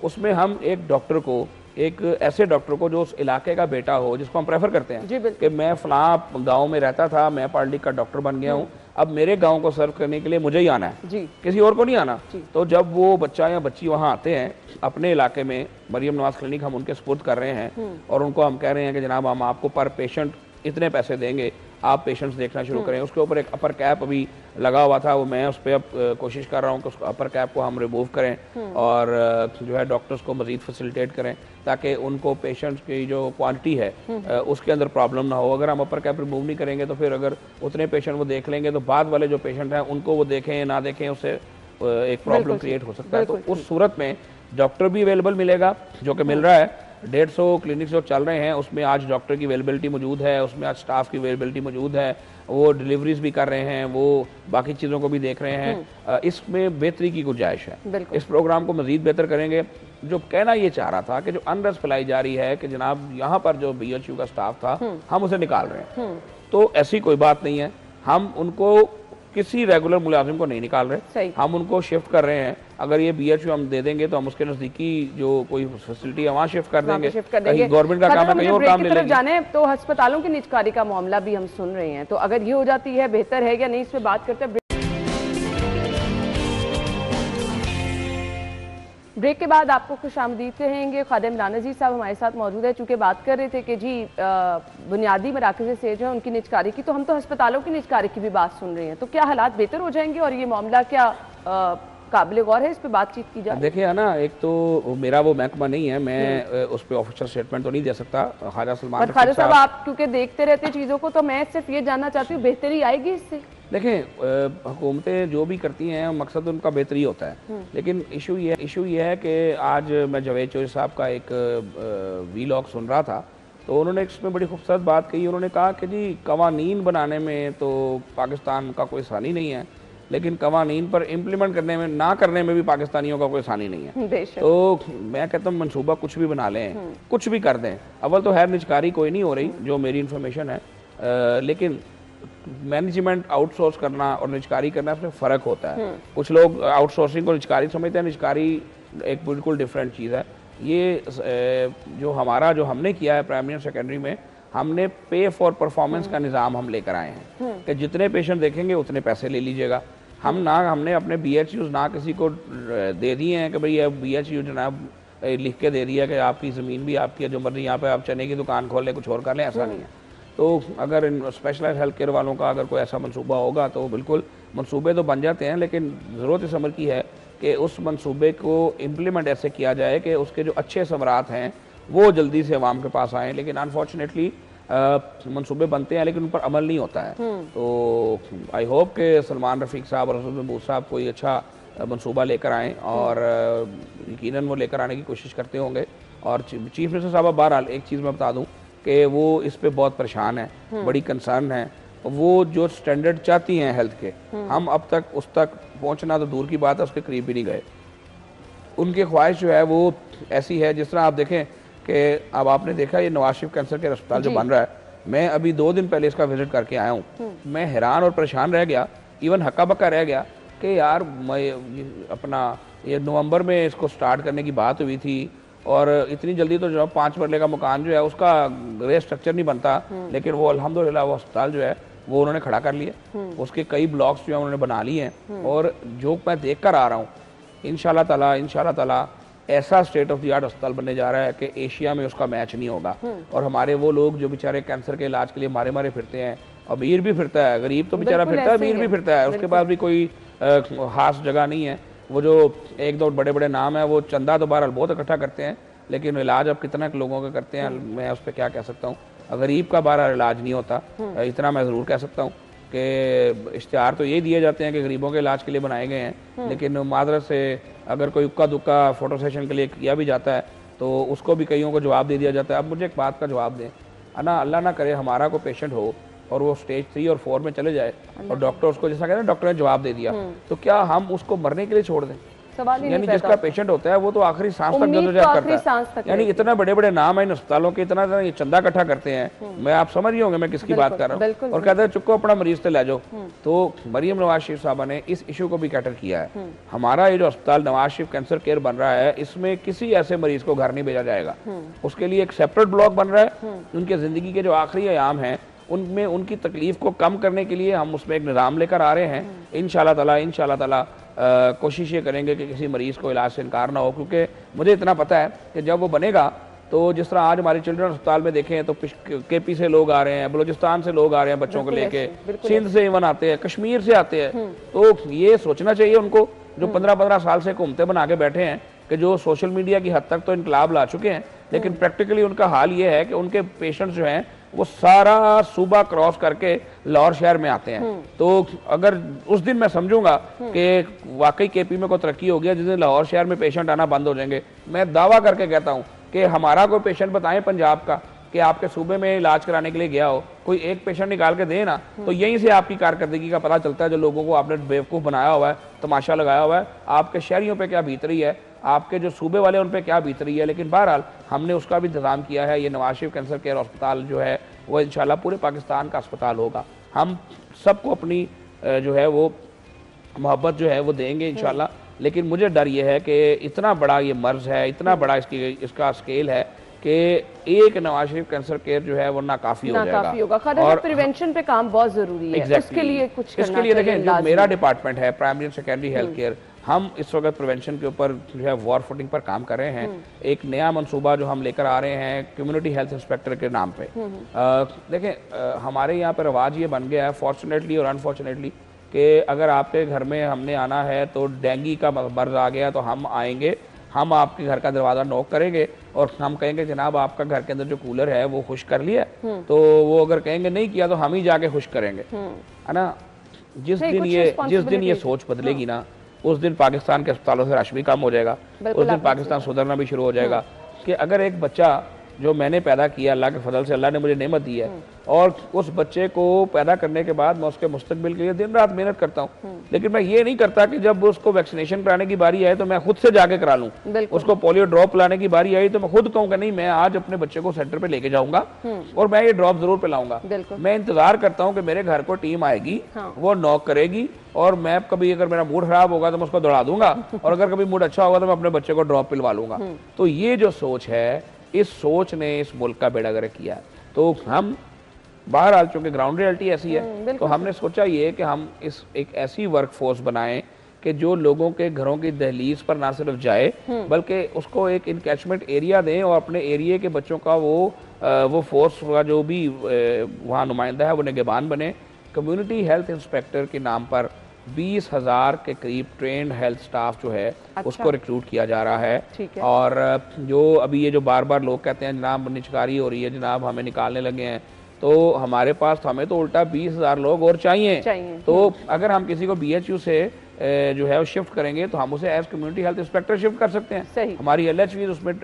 उसमें हम एक डॉक्टर को, एक ऐसे डॉक्टर को जो उस इलाके का बेटा हो, जिसको हम प्रेफर करते हैं कि मैं फलां गांव में रहता था, मैं पढ़ लिख कर डॉक्टर बन गया हूँ, अब मेरे गांव को सर्व करने के लिए मुझे ही आना है, किसी और को नहीं आना। तो जब वो बच्चा या बच्ची वहाँ आते हैं अपने इलाके में, मरियम नवाज क्लिनिक हम उनके सुपुर्द कर रहे हैं और उनको हम कह रहे हैं कि जनाब हम आपको पर पेशेंट इतने पैसे देंगे, आप पेशेंट्स देखना शुरू करें। उसके ऊपर एक अपर कैप अभी लगा हुआ था, वो मैं उस पर अब कोशिश कर रहा हूँ कि उस अपर कैप को हम रिमूव करें और जो है डॉक्टर्स को मजीद फैसिलिटेट करें, ताकि उनको पेशेंट्स की जो क्वांटिटी है उसके अंदर प्रॉब्लम ना हो। अगर हम अपर कैप रिमूव नहीं करेंगे तो फिर अगर उतने पेशेंट वो देख लेंगे तो बाद वाले जो पेशेंट हैं उनको वो देखें ना देखें, उससे एक प्रॉब्लम क्रिएट हो सकता है। तो उस सूरत में डॉक्टर भी अवेलेबल मिलेगा, जो कि मिल रहा है। 150 क्लिनिक्स जो चल रहे हैं उसमें आज डॉक्टर की अवेलेबिलिटी मौजूद है, उसमें आज स्टाफ की अवेलेबिलिटी मौजूद है, वो डिलीवरीज भी कर रहे हैं, वो बाकी चीज़ों को भी देख रहे हैं। इसमें बेहतरी की गुंजाइश है, इस प्रोग्राम को मजीद बेहतर करेंगे। जो कहना ये चाह रहा था कि जो अनरेस्ट फैलाई जा रही है कि जनाब यहाँ पर जो BHU का स्टाफ था हम उसे निकाल रहे हैं, तो ऐसी कोई बात नहीं है। हम उनको किसी रेगुलर मुलाजिम को नहीं निकाल रहे, हम उनको शिफ्ट कर रहे हैं। अगर ये BHU हम दे देंगे तो हम उसके नजदीकी जो कोई फैसिलिटी है वहाँ शिफ्ट कर देंगे। कहीं गवर्नमेंट का काम है, कहीं और काम ले लेंगे। जाने तो अस्पतालों की निजकारी का मामला भी हम सुन रहे हैं, तो अगर ये हो जाती है बेहतर है या नहीं, इस पे बात करते हैं। ब्रेक के बाद आपको खुशामदीद कहेंगे। खादिम इमरान अजीज साहब हमारे साथ मौजूद है। चूंकि बात कर रहे थे कि जी बुनियादी मराकज़ से जो है उनकी निजकारी की, तो हम तो अस्पतालों की निजकारी की भी बात सुन रहे हैं, तो क्या हालात बेहतर हो जाएंगे और ये मामला क्या काबिल गौर है, इस पर बातचीत की जाए? देखिए ना, एक तो मेरा वो महकमा नहीं है, मैं उस पर ऑफिशियल स्टेटमेंट तो नहीं दे सकता। ख्वाजा सलमान ख्वाजा साहब, आप क्योंकि देखते रहते चीज़ों को, तो मैं सिर्फ ये जानना चाहती हूँ बेहतरी आएगी इससे? देखें, हुकूमतें जो भी करती हैं मकसद उनका बेहतरी होता है, लेकिन इशू ये है कि आज मैं जावेद चौधरी साहब का एक वीलॉग सुन रहा था, तो उन्होंने इसमें बड़ी खूबसूरत बात कही। उन्होंने कहा कि जी कवानीन बनाने में तो पाकिस्तान का कोई सानी नहीं है, लेकिन कवानीन पर इम्प्लीमेंट करने में, ना करने में भी पाकिस्तानियों का कोई सानी नहीं है। तो मैं कहता हूँ मनसूबा कुछ भी बना लें, कुछ भी कर दें। अव्वल तो है निजकारी कोई नहीं हो रही, जो मेरी इन्फॉर्मेशन है, लेकिन मैनेजमेंट आउटसोर्स करना और निजकारी करना उसमें फ़र्क होता है। कुछ लोग आउटसोर्सिंग को निजकारी समझते हैं, निजकारी एक बिल्कुल डिफरेंट चीज़ है। ये जो हमने किया है प्राइमरी और सेकेंडरी में, हमने पे फॉर परफॉर्मेंस का निज़ाम हम लेकर आए हैं कि जितने पेशेंट देखेंगे उतने पैसे ले लीजिएगा। हमने अपने BHUs ना किसी को दे दिए हैं कि भाई ये BHU जनाब लिख के दे दिया कि आपकी ज़मीन भी आपकी है, जो मर्जी यहाँ पे आप चने की दुकान खोल लें, कुछ और कर लें, ऐसा नहीं है। तो अगर इन स्पेशलाइज हेल्थ केयर वालों का अगर कोई ऐसा मंसूबा होगा तो बिल्कुल मंसूबे तो बन जाते हैं, लेकिन ज़रूरत इस अमर की है कि उस मंसूबे को इम्प्लीमेंट ऐसे किया जाए कि उसके जो अच्छे समरात हैं वो जल्दी से अवाम के पास आएँ। लेकिन अनफॉर्चुनेटली मंसूबे बनते हैं लेकिन उन पर अमल नहीं होता है। तो आई होप कि सलमान रफ़ीक साहब और रसूल महमूद साहब कोई अच्छा मंसूबा लेकर आएँ, और यकीनन वो लेकर आने की कोशिश करते होंगे। और चीफ मिनिस्टर साहब, बहरहाल एक चीज़ मैं बता दूँ कि वो इस पे बहुत परेशान है, बड़ी कंसर्न है। वो जो स्टैंडर्ड चाहती हैं हेल्थ के, हम अब तक उस तक पहुंचना तो दूर की बात है, उसके करीब भी नहीं गए। उनकी ख्वाहिश जो है वो ऐसी है, जिस तरह आप देखें कि अब आपने देखा ये नवाज शरीफ कैंसर केयर अस्पताल जो बन रहा है, मैं अभी 2 दिन पहले इसका विजिट करके आया हूँ। मैं हैरान और परेशान रह गया, इवन हक्का बक्का रह गया कि यार ये नवंबर में इसको स्टार्ट करने की बात हुई थी, और इतनी जल्दी तो जो 5 मरले का मकान जो है उसका ग्रे स्ट्रक्चर नहीं बनता, लेकिन वो अल्हम्दुलिल्लाह वो अस्पताल जो है वो उन्होंने खड़ा कर लिया। उसके कई ब्लॉक्स जो है उन्होंने बना लिए हैं, और जो मैं देख कर आ रहा हूँ इंशाल्लाह ताला ऐसा स्टेट ऑफ द आर्ट अस्पताल बनने जा रहा है कि एशिया में उसका मैच नहीं होगा। और हमारे वो लोग जो बेचारे कैंसर के इलाज के लिए मारे फिरते हैं, अमीर भी फिरता है, गरीब तो बेचारा फिरता है, अमीर भी फिरता है, उसके पास भी कोई खास जगह नहीं है। वो जो 1-2 बड़े नाम है वो चंदा तो बहरहाल बहुत इकट्ठा करते हैं, लेकिन इलाज अब कितना लोगों का करते हैं मैं उस पर क्या कह सकता हूँ। गरीब का बहरहाल इलाज नहीं होता, इतना मैं ज़रूर कह सकता हूँ कि इश्तिहार तो यही दिए जाते हैं कि गरीबों के इलाज के लिए बनाए गए हैं, लेकिन मादरत से अगर कोई उक्का दुक्का फ़ोटो सेशन के लिए किया भी जाता है तो उसको भी कईयों को जवाब दे दिया जाता है। अब मुझे एक बात का जवाब दें, अल्लाह ना करे हमारा कोई पेशेंट हो और वो स्टेज 3 और 4 में चले जाए और डॉक्टर उसको, जैसा कहते हैं डॉक्टर ने जवाब दे दिया, तो क्या हम उसको मरने के लिए छोड़ दें? यानी जिसका पेशेंट होता है वो तो आखिरी सांस तक जद्दोजहद करता है। यानी इतना बड़े बड़े नाम है इन अस्पतालों के, इतना ये चंदा इकट्ठा करते हैं। मैं आप समझ रही होंगे मैं किसकी बात कर रहा हूँ। और कहते हैं चुपको अपना मरीज से ले जाओ। तो मरियम नवाज शरीफ साहबा ने इस इशू को भी कैटर किया है। हमारा ये जो अस्पताल नवाज शरीफ कैंसर केयर बन रहा है, इसमें किसी ऐसे मरीज को घर नहीं भेजा जाएगा। उसके लिए एक सेपरेट ब्लॉक बन रहा है। उनके जिंदगी के जो आखिरी अयाम हैं उनमें उनकी तकलीफ को कम करने के लिए हम उसमें एक निज़ाम लेकर आ रहे हैं। इंशाल्लाह ताला कोशिश ये करेंगे कि किसी मरीज़ को इलाज से इनकार ना हो, क्योंकि मुझे इतना पता है कि जब वो बनेगा तो जिस तरह आज हमारे चिल्ड्रन अस्पताल में देखें तो KP से लोग आ रहे हैं, बलूचिस्तान से लोग आ रहे हैं बच्चों को लेके, सिंध से इवन आते हैं, कश्मीर से आते हैं। तो ये सोचना चाहिए उनको, जो 15-15 साल से हुकूमतें बना के बैठे हैं कि जो सोशल मीडिया की हद तक तो इनकलाब ला चुके हैं, लेकिन प्रैक्टिकली उनका हाल ये है कि उनके पेशेंट्स जो हैं वो सारा सूबा क्रॉस करके लाहौर शहर में आते हैं। तो अगर उस दिन मैं समझूंगा कि वाकई KP में कोई तरक्की हो गया, जिस दिन लाहौर शहर में पेशेंट आना बंद हो जाएंगे, मैं दावा करके कहता हूं कि हमारा कोई पेशेंट बताएं पंजाब का कि आपके सूबे में इलाज कराने के लिए गया हो, कोई एक पेशेंट निकाल के दे ना, तो यहीं से आपकी कारकर्दगी का पता चलता है। जो लोगों को आपने बेवकूफ़ बनाया हुआ है, तमाशा लगाया हुआ है, आपके शहरियों पे क्या बीत रही है, आपके जो सूबे वाले उन पे क्या बीत रही है। लेकिन बहरहाल हमने उसका भी इंतजाम किया है। ये नवाज शरीफ कैंसर केयर अस्पताल जो है वो इंशाल्लाह पूरे पाकिस्तान का अस्पताल होगा। हम सबको अपनी जो है वो मोहब्बत जो है वो देंगे इंशाल्लाह। लेकिन मुझे डर ये है कि इतना बड़ा ये मर्ज है, इतना बड़ा इसका स्केल है कि एक नवाज शरीफ कैंसर केयर जो है वो नाकाफी हो जाएगा। और प्रिवेंशन पे काम बहुत जरूरी है। exactly. उसके लिए कुछ इसके लिए देखें, जो मेरा डिपार्टमेंट है primary and secondary health care, हम इस वक्त प्रिवेंशन के ऊपर जो है वॉर फुटिंग पर काम कर रहे हैं। एक नया मंसूबा जो हम लेकर आ रहे हैं कम्युनिटी हेल्थ इंस्पेक्टर के नाम पे। देखें हमारे यहाँ पे रवाज ये बन गया है फॉर्चुनेटली और अनफॉर्चुनेटली कि अगर आपके घर में हमने आना है तो डेंगू का मर्ज आ गया तो हम आएंगे, हम आपके घर का दरवाज़ा नॉक करेंगे और हम कहेंगे जनाब आपका घर के अंदर जो कूलर है वो खुश कर लिया, तो वो अगर कहेंगे नहीं किया तो हम ही जाके खुश करेंगे, है ना। जिस दिन ये सोच बदलेगी ना उस दिन पाकिस्तान के अस्पतालों से रश भी कम हो जाएगा, उस दिन पाकिस्तान सुधरना भी शुरू हो जाएगा। कि अगर एक बच्चा जो मैंने पैदा किया अल्लाह के फजल से, अल्लाह ने मुझे नेमत दी है और उस बच्चे को पैदा करने के बाद मैं उसके मुस्तकबिल के लिए दिन रात मेहनत करता हूँ, लेकिन मैं ये नहीं करता कि जब उसको वैक्सीनेशन कराने की बारी आए तो मैं खुद से जाके करा लूँ, उसको पोलियो ड्रॉप पिलाने की बारी आई तो मैं खुद कहूँगा नहीं मैं आज अपने बच्चे को सेंटर पे लेके जाऊंगा और मैं ये ड्रॉप जरूर पिलाऊंगा। मैं इंतजार करता हूँ कि मेरे घर को टीम आएगी, वो नॉक करेगी और मैं कभी अगर मेरा मूड खराब होगा तो मैं उसको दौड़ा दूंगा और अगर कभी मूड अच्छा होगा तो मैं अपने बच्चे को ड्रॉप पिलवा लूंगा। तो ये जो सोच है, इस सोच ने इस मुल्क का बेड़ा गर्क किया। तो हम बहरहाल चूंकि ग्राउंड रियलिटी ऐसी है तो हमने सोचा ये कि हम इस एक ऐसी वर्कफोर्स बनाएं कि जो लोगों के घरों की दहलीज पर ना सिर्फ जाए बल्कि उसको एक इनकैचमेंट एरिया दें और अपने एरिया के बच्चों का वो फोर्स का जो भी वहाँ नुमाइंदा है वो निगहबान बने। कम्युनिटी हेल्थ इंस्पेक्टर के नाम पर 20,000 के करीब ट्रेंड हेल्थ स्टाफ जो है उसको रिक्रूट किया जा रहा है। और जो अभी ये जो बार बार लोग कहते हैं जनाब निचकारी हो रही है, जनाब हमें निकालने लगे हैं, तो हमारे पास तो हमें तो उल्टा 20,000 लोग और चाहिए। तो अगर हम किसी को BHU से जो है वो शिफ्ट करेंगे तो हम उसे as community health inspector shift कर सकते हैं। हमारी LHV उसमें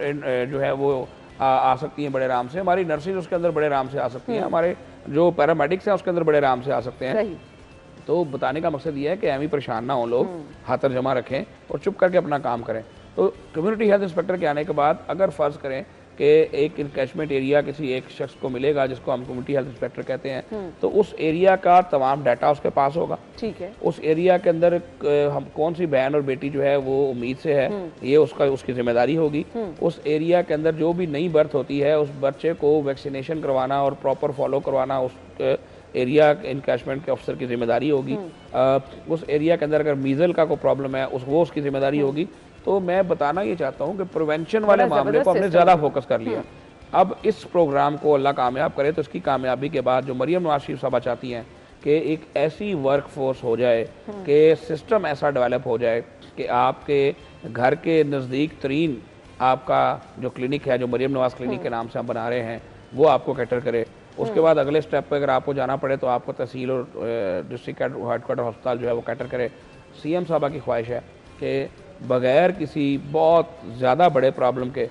जो है वो आ सकती हैं बड़े आराम से, हमारी नर्सेज उसके अंदर बड़े आराम से आ सकती हैं, हमारे जो पैरामेडिक्स हैं उसके अंदर बड़े आराम से आ सकते हैं। तो बताने का मकसद ये है कि एम ही परेशान ना हो लोग, हाथर जमा रखें और चुप करके अपना काम करें। तो कम्युनिटी हेल्थ इंस्पेक्टर के आने के बाद अगर फ़र्ज़ करें कि एक इनकैचमेंट एरिया किसी एक शख्स को मिलेगा जिसको हम कम्युनिटी हेल्थ इंस्पेक्टर कहते हैं, तो उस एरिया का तमाम डाटा उसके पास होगा। ठीक है। उस एरिया के अंदर हम कौन सी बहन और बेटी जो है वो उम्मीद से है ये उसकी जिम्मेदारी होगी। उस एरिया के अंदर जो भी नई बर्थ होती है उस बच्चे को वैक्सीनेशन करवाना और प्रॉपर फॉलो करवाना उस एरिया इनकैचमेंट के अफसर की जिम्मेदारी होगी। उस एरिया के अंदर अगर मीजल का कोई प्रॉब्लम है वो उसकी जिम्मेदारी होगी। तो मैं बताना ये चाहता हूँ कि प्रिवेंशन वाले मामले को हमने ज़्यादा फोकस कर लिया। अब इस प्रोग्राम को अल्लाह कामयाब करे तो इसकी कामयाबी के बाद जो मरियम नवाज शरीफ साहबा चाहती हैं कि एक ऐसी वर्क फोर्स हो जाए कि सिस्टम ऐसा डेवलप हो जाए कि आपके घर के नज़दीक तरीन आपका जो क्लिनिक है, जो मरियम नवाज क्लिनिक के नाम से हम बना रहे हैं, वो आपको कैटर करे। उसके बाद अगले स्टेप पे अगर आपको जाना पड़े तो आपको तहसील और डिस्ट्रिक्ट हेडक्वार्टर अस्पताल जो है वो कैटर करे। CM साहबा की ख्वाहिश है कि बगैर किसी बहुत ज़्यादा बड़े प्रॉब्लम के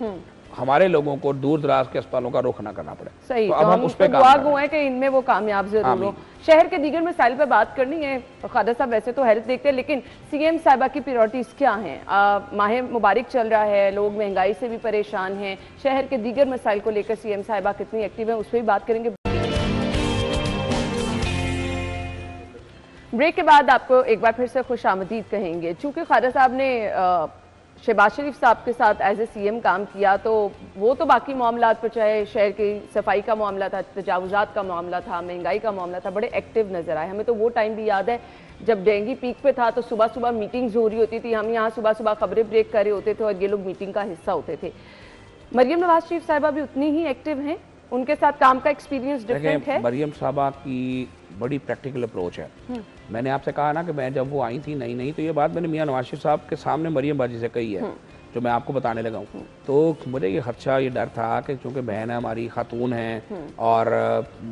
हमारे लोगों को दूर दराज के अस्पतालों का रुख ना करना पड़े। सही, तो अब हम उस पर दुआ गो है कि इनमें वो कामयाब जरूर हो। शहर के दीगर मसाइल पर बात करनी है। खादर साहब वैसे तो हेल्थ देखते हैं लेकिन CM साहिबा की प्रायोरिटीज क्या हैं? माह मुबारक चल रहा है, लोग महंगाई से भी परेशान हैं, शहर के दीगर मसाइल को लेकर CM साहिबा कितनी एक्टिव है उस पर भी बात करेंगे। ब्रेक के बाद आपको एक बार फिर से खुश आमदीद कहेंगे। चूंकि खादर साहब ने शहबाज शरीफ साहब के साथ एज ए CM काम किया तो वो तो बाकी मामलात पर, चाहे शहर की सफाई का मामला था, तजावुजात का मामला था, महंगाई का मामला था, बड़े एक्टिव नजर आए। हमें तो वो टाइम भी याद है जब डेंगू पीक पे था तो सुबह सुबह मीटिंग्स हो रही होती थी, हम यहाँ सुबह सुबह खबरें ब्रेक कर रहे होते थे और ये लोग मीटिंग का हिस्सा होते थे। मरियम नवाज शरीफ साहिबा भी उतनी ही एक्टिव हैं, उनके साथ काम का एक्सपीरियंस डिफरेंट है। मरियम साहबा की बड़ी प्रैक्टिकल अप्रोच है। मैंने आपसे कहा ना कि मैं जब वो आई थी नई तो ये बात मैंने मियां नवाज शरीफ साहब के सामने मरियम बाजी से कही है जो मैं आपको बताने लगा हूँ। तो मुझे ये खदशा, ये डर था कि चूँकि बहन है हमारी, खातून है और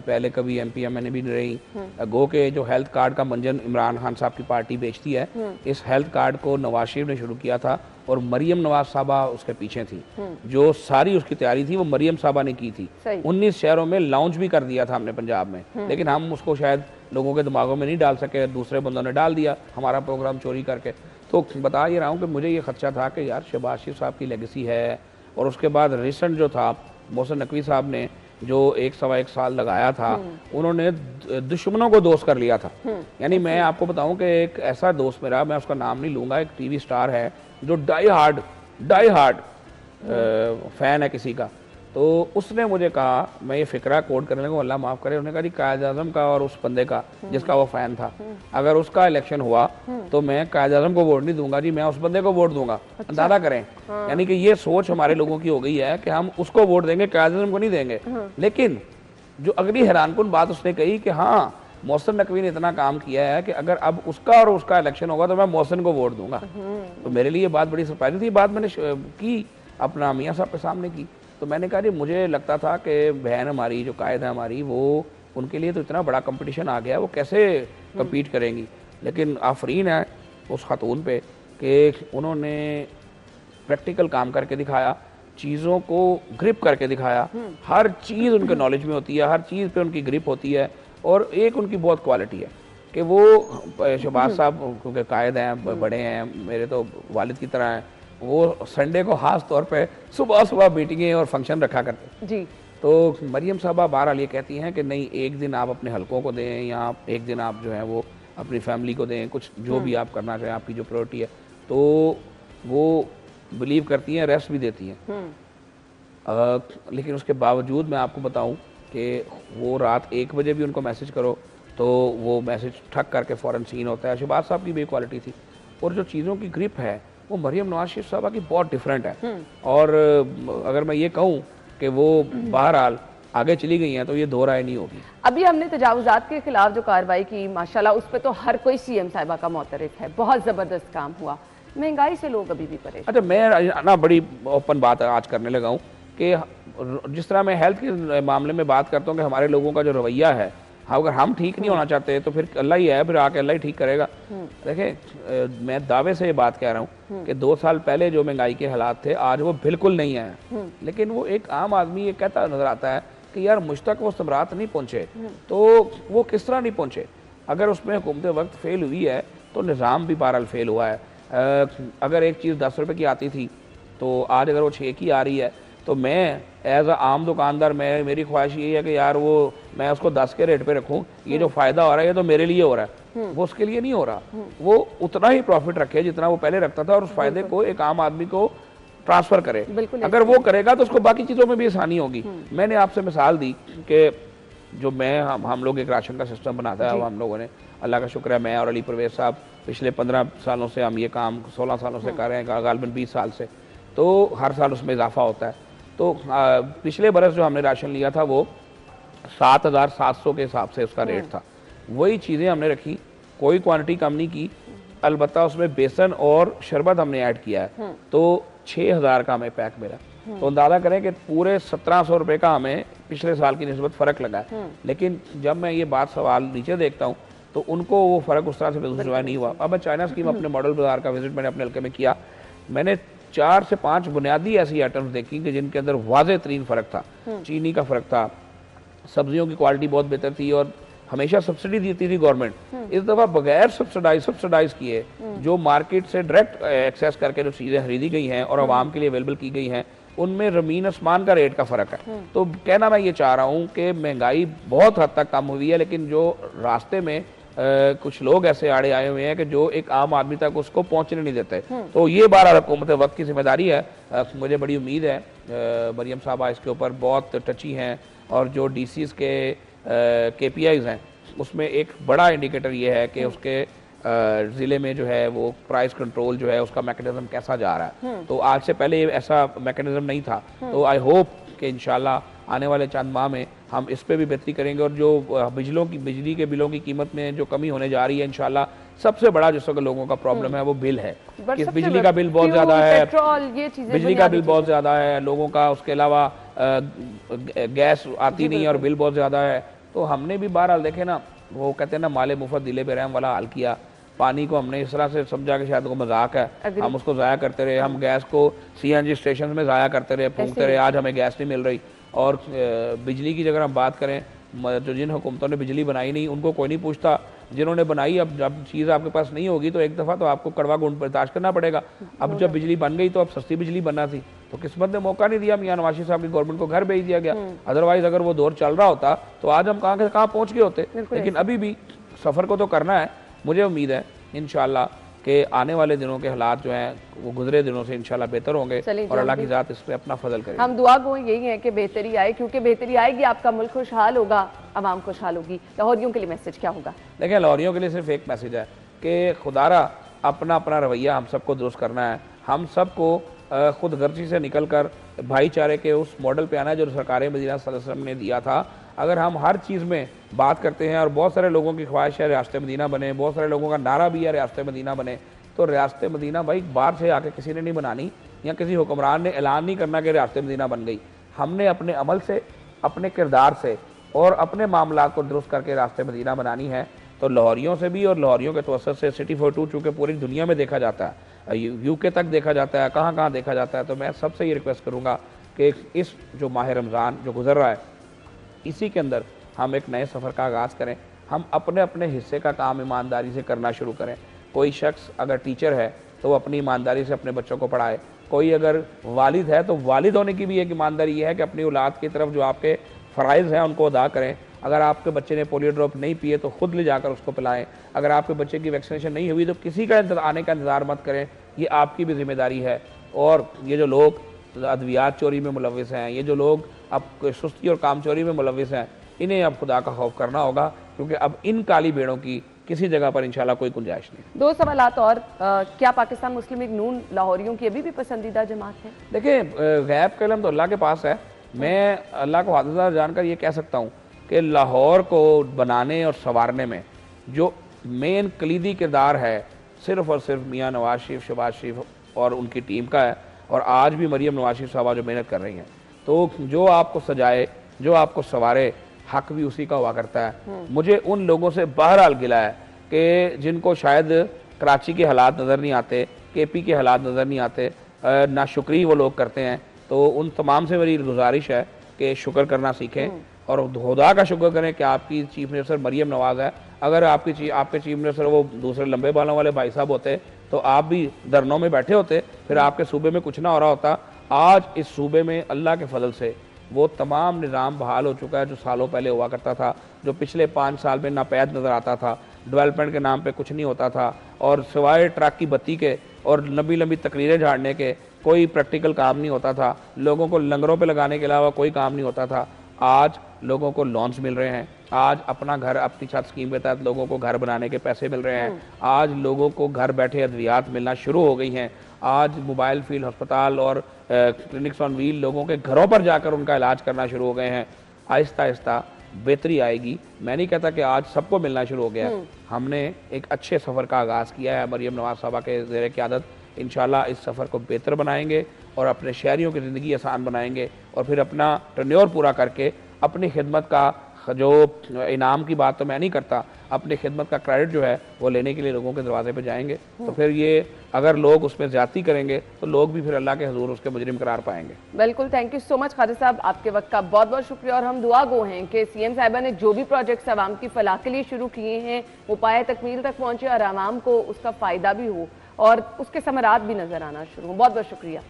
पहले कभी MP MNA भी नहीं रही, गो के जो हेल्थ कार्ड का मंजन इमरान खान साहब की पार्टी बेचती है, इस हेल्थ कार्ड को नवाज शरीफ ने शुरू किया था और मरियम नवाज साहबा उसके पीछे थी। जो सारी उसकी तैयारी थी वो मरियम साहबा ने की थी। 19 शहरों में लॉन्च भी कर दिया था हमने पंजाब में, लेकिन हम उसको शायद लोगों के दिमागों में नहीं डाल सके, दूसरे बंदों ने डाल दिया हमारा प्रोग्राम चोरी करके। तो बता ये रहा हूँ कि मुझे ये खदशा था कि यार शहबाज शरीफ साहब की लेगेसी है। और उसके बाद रिसेंट जो था मोहसिन नकवी साहब ने जो 1-1.25 साल लगाया था, उन्होंने दुश्मनों को दोस्त कर लिया था। यानी मैं आपको बताऊं कि एक ऐसा दोस्त मेरा, मैं उसका नाम नहीं लूँगा, एक TV स्टार है जो डाई हार्ड फैन है किसी का, तो उसने मुझे कहा, मैं ये फिक्रा कोट करने लगा, अल्लाह माफ़ करे, उन्होंने कहा जी कायद आज़म का और उस बंदे का जिसका वो फ़ैन था, अगर उसका इलेक्शन हुआ तो मैं कायद आज़म को वोट नहीं दूंगा जी, मैं उस बंदे को वोट दूंगा। अंदाज़ा करें, यानी कि ये सोच हमारे लोगों की हो गई है कि हम उसको वोट देंगे, कायद आज़म को नहीं देंगे। लेकिन जो अगली हैरानकुन बात उसने कही कि हाँ मोहसिन नकवी ने इतना काम किया है कि अगर अब उसका और उसका इलेक्शन होगा तो मैं मोहसिन को वोट दूंगा। तो मेरे लिए बात बड़ी सरप्राइज थी। बात मैंने की अपना मियाँ साहब के सामने की, तो मैंने कहा जी मुझे लगता था कि बहन हमारी जो कायद है हमारी, वो उनके लिए तो इतना बड़ा कंपटीशन आ गया, वो कैसे कम्पीट करेंगी। लेकिन आफरीन है उस खातून पे कि उन्होंने प्रैक्टिकल काम करके दिखाया, चीज़ों को ग्रिप करके दिखाया, हर चीज़ उनके नॉलेज में होती है, हर चीज़ पे उनकी ग्रिप होती है। और एक उनकी बहुत क्वालिटी है कि वो शहबाज साहब क्योंकि कायद हैं, बड़े हैं, मेरे तो वालिद की तरह हैं, वो संडे को खास तौर पे सुबह सुबह मीटिंगें और फंक्शन रखा करते जी। तो मरियम साहबा बहरहाल ये कहती हैं कि नहीं, एक दिन आप अपने हलकों को दें या एक दिन आप जो है वो अपनी फैमिली को दें, कुछ जो भी आप करना चाहें, आपकी जो प्रायोरिटी है, तो वो बिलीव करती हैं, रेस्ट भी देती हैं। लेकिन उसके बावजूद मैं आपको बताऊं कि वो रात 1 बजे भी उनको मैसेज करो तो वो मैसेज ठक करके फ़ौरन सीन होता है। शहबाज साहब की भी क्वालिटी थी, और जो चीज़ों की ग्रिप है वो मरियम नवाज शरीफ साहबा की बहुत डिफरेंट है। और अगर मैं ये कहूँ कि वो बहरहाल आगे चली गई हैं तो ये दो राय नहीं होगी। अभी हमने तजावुज़ात के खिलाफ जो कार्रवाई की, माशाल्लाह उस पर तो हर कोई सीएम साहिबा का मोतरफ है, बहुत ज़बरदस्त काम हुआ। महंगाई से लोग अभी भी परेशान। अच्छा, मैं ना बड़ी ओपन बात आज करने लगा हूँ कि जिस तरह मैं हेल्थ के मामले में बात करता हूँ कि हमारे लोगों का जो रवैया है, अगर हम ठीक नहीं होना चाहते तो फिर अल्लाह ही है, फिर आके अल्लाह ही ठीक करेगा। देखें, मैं दावे से ये बात कह रहा हूँ कि 2 साल पहले जो महंगाई के हालात थे आज वो बिल्कुल नहीं है। लेकिन वो एक आम आदमी ये कहता नजर आता है कि यार मुझ तक वो समरात नहीं पहुँचे, तो वो किस तरह नहीं पहुँचे। अगर उसमें हुकूमत वक्त फेल हुई है तो निज़ाम भी बहरहाल फेल हुआ है। अगर एक चीज़ 10 रुपये की आती थी तो आज अगर वो 6 की आ रही है, तो मैं एज अ आम दुकानदार मेरी ख्वाहिश यही है कि यार वो मैं उसको 10 के रेट पे रखूं, ये जो फायदा हो रहा है ये तो मेरे लिए हो रहा है, वो उसके लिए नहीं हो रहा। वो उतना ही प्रॉफिट रखे जितना वो पहले रखता था और उस फायदे को एक आम आदमी को ट्रांसफर करे। अगर वो करेगा तो उसको बाकी चीज़ों में भी आसानी होगी। मैंने आपसे मिसाल दी कि जो हम लोग एक राशन का सिस्टम बनाता है, हम लोगों ने, अल्लाह का शुक्र है, मैं और अली परवेज साहब पिछले 15 सालों से हम ये काम 16 सालों से कर रहे हैं, गालिबन 20 साल से, तो हर साल उसमें इजाफा होता है। तो पिछले बरस जो हमने राशन लिया था वो 7,700 के हिसाब से उसका रेट था। वही चीज़ें हमने रखी, कोई क्वांटिटी कम नहीं की, अलबत्ता उसमें बेसन और शरबत हमने ऐड किया है, तो 6,000 का हमें पैक मिला। तो अंदाज़ा करें कि पूरे 1,700 रुपये का हमें पिछले साल की निस्बत फ़र्क लगा है। लेकिन जब मैं ये बात सवाल नीचे देखता हूँ तो उनको वो फ़र्क उस तरह से महसूस नहीं हुआ। अब मैं चाइना स्कीम अपने मॉडल बाज़ार का विजिट मैंने अपने हल्के में किया, मैंने 4 से 5 बुनियादी ऐसी आइटम्स देखी कि जिनके अंदर वाज़ेह तरीन फ़र्क था। चीनी का फ़र्क था, सब्जियों की क्वालिटी बहुत बेहतर थी, और हमेशा सब्सिडी देती थी गवर्नमेंट। इस दफ़ा बगैर सब्सिडाइज किए जो मार्केट से डायरेक्ट एक्सेस करके जो चीज़ें खरीदी गई हैं और आवाम के लिए अवेलेबल की गई हैं, उनमें ज़मीन आसमान का रेट का फ़र्क है। तो कहना मैं ये चाह रहा हूँ कि महंगाई बहुत हद तक कम हुई है, लेकिन जो रास्ते में कुछ लोग ऐसे आड़े आए हुए हैं कि जो एक आम आदमी तक उसको पहुंचने नहीं देते। तो ये बहरहाल हुकूमत वक्त की जिम्मेदारी है। मुझे बड़ी उम्मीद है मरियम साहबा इसके ऊपर बहुत टची हैं, और जो DCs के KPIs हैं उसमें एक बड़ा इंडिकेटर ये है कि उसके ज़िले में जो है वो प्राइस कंट्रोल जो है उसका मैकेनिज्म कैसा जा रहा है। तो आज से पहले ऐसा मैकेनिज्म नहीं था। तो आई होप कि इंशाल्लाह आने वाले चंद माह में हम इस पे भी बेहतरी करेंगे, और जो बिजली के बिलों की कीमत में जो कमी होने जा रही है, इंशाल्लाह सबसे बड़ा जिस वक्त लोगों का प्रॉब्लम है वो बिल है कि बिजली का बिल बहुत ज़्यादा है, बिजली का बिल बहुत ज़्यादा है लोगों का, उसके अलावा गैस आती नहीं है और बिल बहुत ज़्यादा है। तो हमने भी बहरहाल देखे ना, वो कहते हैं ना माले मुफ्त दिले पे रहम वाला हाल किया। पानी को हमने इस तरह से समझा कि शायद वो मजाक है, हम उसको ज़ाया करते रहे, हम गैस को CNG स्टेशन में ज़ाया करते रहे, फूंकते रहे, आज हमें गैस नहीं मिल रही। और बिजली की अगर हम बात करें, जो जिन हुकूमतों ने बिजली बनाई नहीं उनको कोई नहीं पूछता, जिन्होंने बनाई अब जब चीज़ आपके पास नहीं होगी तो एक दफ़ा तो आपको कड़वा गुण बर्दाश्त करना पड़ेगा। अब जब बिजली बन गई तो अब सस्ती बिजली बनना थी, तो किस्मत ने मौका नहीं दिया, मियां नवाज शरीफ साहब की गवर्नमेंट को घर भेज दिया गया। अदरवाइज अगर वो दौर चल रहा होता तो आज हम कहाँ के कहाँ पहुँच गए होते। लेकिन अभी भी सफ़र को तो करना है। मुझे उम्मीद है इंशाल्लाह कि आने वाले दिनों के हालात जो हैं वो गुजरे दिनों से इंशाल्लाह बेहतर होंगे और अल्लाह की ज़ात इस पर अपना फजल करे। हम दुआ गो यही है कि बेहतरी आए, क्योंकि बेहतरी आएगी आपका मुल्क खुशहाल होगा, आवाम खुशहाल होगी। लाहौरियों के लिए मैसेज क्या होगा? देखिए, लाहौरियों के लिए सिर्फ एक मैसेज है कि खुदारा अपना अपना रवैया हम सबको दुरुस्त करना है। हम सबको खुद गर्जी से निकल कर भाईचारे के उस मॉडल पे आना है जो सरकार मदीना सल्लल्लाहु अलैहि वसल्लम ने दिया था। अगर हम हर चीज़ में बात करते हैं और बहुत सारे लोगों की ख्वाहिश है रियासत मदीना बने, बहुत सारे लोगों का नारा भी है रियासत मदीना बने, तो रियासत मदीना भाई बाहर से आके किसी ने नहीं बनानी या किसी हुक्मरान ने ऐलान नहीं करना कि रियासत मदीना बन गई। हमने अपने अमल से, अपने किरदार से और अपने मामला को दुरुस्त करके रियासत मदीना बनानी है। तो लाहौरियों से भी और लाहौरियों के तवज्जुह से सिटी फॉर टू चूँकि पूरी दुनिया में देखा जाता है, यूके तक देखा जाता है, कहाँ कहाँ देखा जाता है, तो मैं सबसे ये रिक्वेस्ट करूँगा कि इस जो माह रमज़ान जो गुजर रहा है इसी के अंदर हम एक नए सफ़र का आगाज़ करें। हम अपने अपने हिस्से का काम ईमानदारी से करना शुरू करें। कोई शख्स अगर टीचर है तो वो अपनी ईमानदारी से अपने बच्चों को पढ़ाए। कोई अगर वालिद है तो वालिद होने की भी एक ईमानदारी ये है कि अपनी औलाद की तरफ जो आपके फ़राइज़ हैं उनको अदा करें। अगर आपके बच्चे ने पोलियो ड्रॉप नहीं पिए तो खुद ले जाकर उसको पिलाएं। अगर आपके बच्चे की वैक्सीनेशन नहीं हुई तो किसी का आने का इंतज़ार मत करें, ये आपकी भी जिम्मेदारी है। और ये जो लोग अद्वियात चोरी में मुलविस हैं, ये जो लोग अब सुस्ती और काम चोरी में मुलविस हैं, इन्हें अब खुदा का खौफ करना होगा, क्योंकि अब इन काली भेड़ों की किसी जगह पर इंशाल्लाह कोई गुंजाइश नहीं। दो सवालात और, क्या पाकिस्तान मुस्लिम लीग नून लाहौरियों की अभी भी पसंदीदा जमात है? देखिए, गैब का इल्म तो अल्लाह के पास है। मैं अल्लाह को हाज़िर जानकर ये कह सकता हूँ कि लाहौर को बनाने और संवारने में जो मेन कलीदी किरदार है सिर्फ़ और सिर्फ मियाँ नवाज शरीफ, शहबाज शरीफ और उनकी टीम का है। और आज भी मरियम नवाज शरीफ साहबा जो मेहनत कर रही हैं, तो जो आपको सजाए, जो आपको संवारे, हक भी उसी का हुआ करता है। मुझे उन लोगों से बहरहाल गिला है कि जिनको शायद कराची के हालात नज़र नहीं आते, केपी के हालात नज़र नहीं आते, नाशुक्री वो लोग करते हैं। तो उन तमाम से मेरी गुजारिश है कि शुक्र करना सीखें और खुदा का शुक्र करें कि आपकी चीफ मिनिस्टर मरियम नवाज़ है। अगर आपके चीफ मिनिस्टर वो दूसरे लंबे बालों वाले भाई साहब होते तो आप भी धरनों में बैठे होते, फिर आपके सूबे में कुछ ना हो रहा होता। आज इस सूबे में अल्लाह के फजल से वो तमाम निज़ाम बहाल हो चुका है जो सालों पहले हुआ करता था, जो पिछले 5 साल में नापैद नज़र आता था। डेवलपमेंट के नाम पे कुछ नहीं होता था और सिवाय ट्रक की बत्ती के और लंबी लंबी तकरीरें झाड़ने के कोई प्रैक्टिकल काम नहीं होता था। लोगों को लंगरों पे लगाने के अलावा कोई काम नहीं होता था। आज लोगों को लोन्स मिल रहे हैं, आज अपना घर अपनी छत स्कीम के तहत लोगों को घर बनाने के पैसे मिल रहे हैं, आज लोगों को घर बैठे अद्वियात मिलना शुरू हो गई हैं, आज मोबाइल फील्ड अस्पताल और क्लिनिक्स ऑन व्हील लोगों के घरों पर जाकर उनका इलाज करना शुरू हो गए हैं। आहिस्ता आहिस्ता बेहतरी आएगी। मैं नहीं कहता कि आज सबको मिलना शुरू हो गया। हमने एक अच्छे सफ़र का आगाज़ किया है मरियम नवाज साहबा के ज़ेर क़यादत। इंशाल्लाह इस सफ़र को बेहतर बनाएंगे और अपने शहरियों की ज़िंदगी आसान बनाएंगे और फिर अपना टर्न्योर पूरा करके अपनी खिदमत का जो इनाम की बात तो मैं नहीं करता, अपनी खिदमत का क्रेडिट जो है वो लेने के लिए लोगों के दरवाजे पे जाएंगे। तो फिर ये अगर लोग उसमें ज़्यादती करेंगे तो लोग भी फिर अल्लाह के हुजूर उसके मुजरिम करार पाएंगे। बिल्कुल, thank you so much Khadir साहब, आपके वक्त का बहुत बहुत शुक्रिया। और हम दुआ गो हैं कि सीएम साहिबा ने जो भी प्रोजेक्ट्स आवाम की फलाह के लिए शुरू किए हैं वो पाए तकमील तक पहुँचे और आवाम को उसका फ़ायदा भी हो और उसके समरात भी नज़र आना शुरू हो। बहुत बहुत शुक्रिया।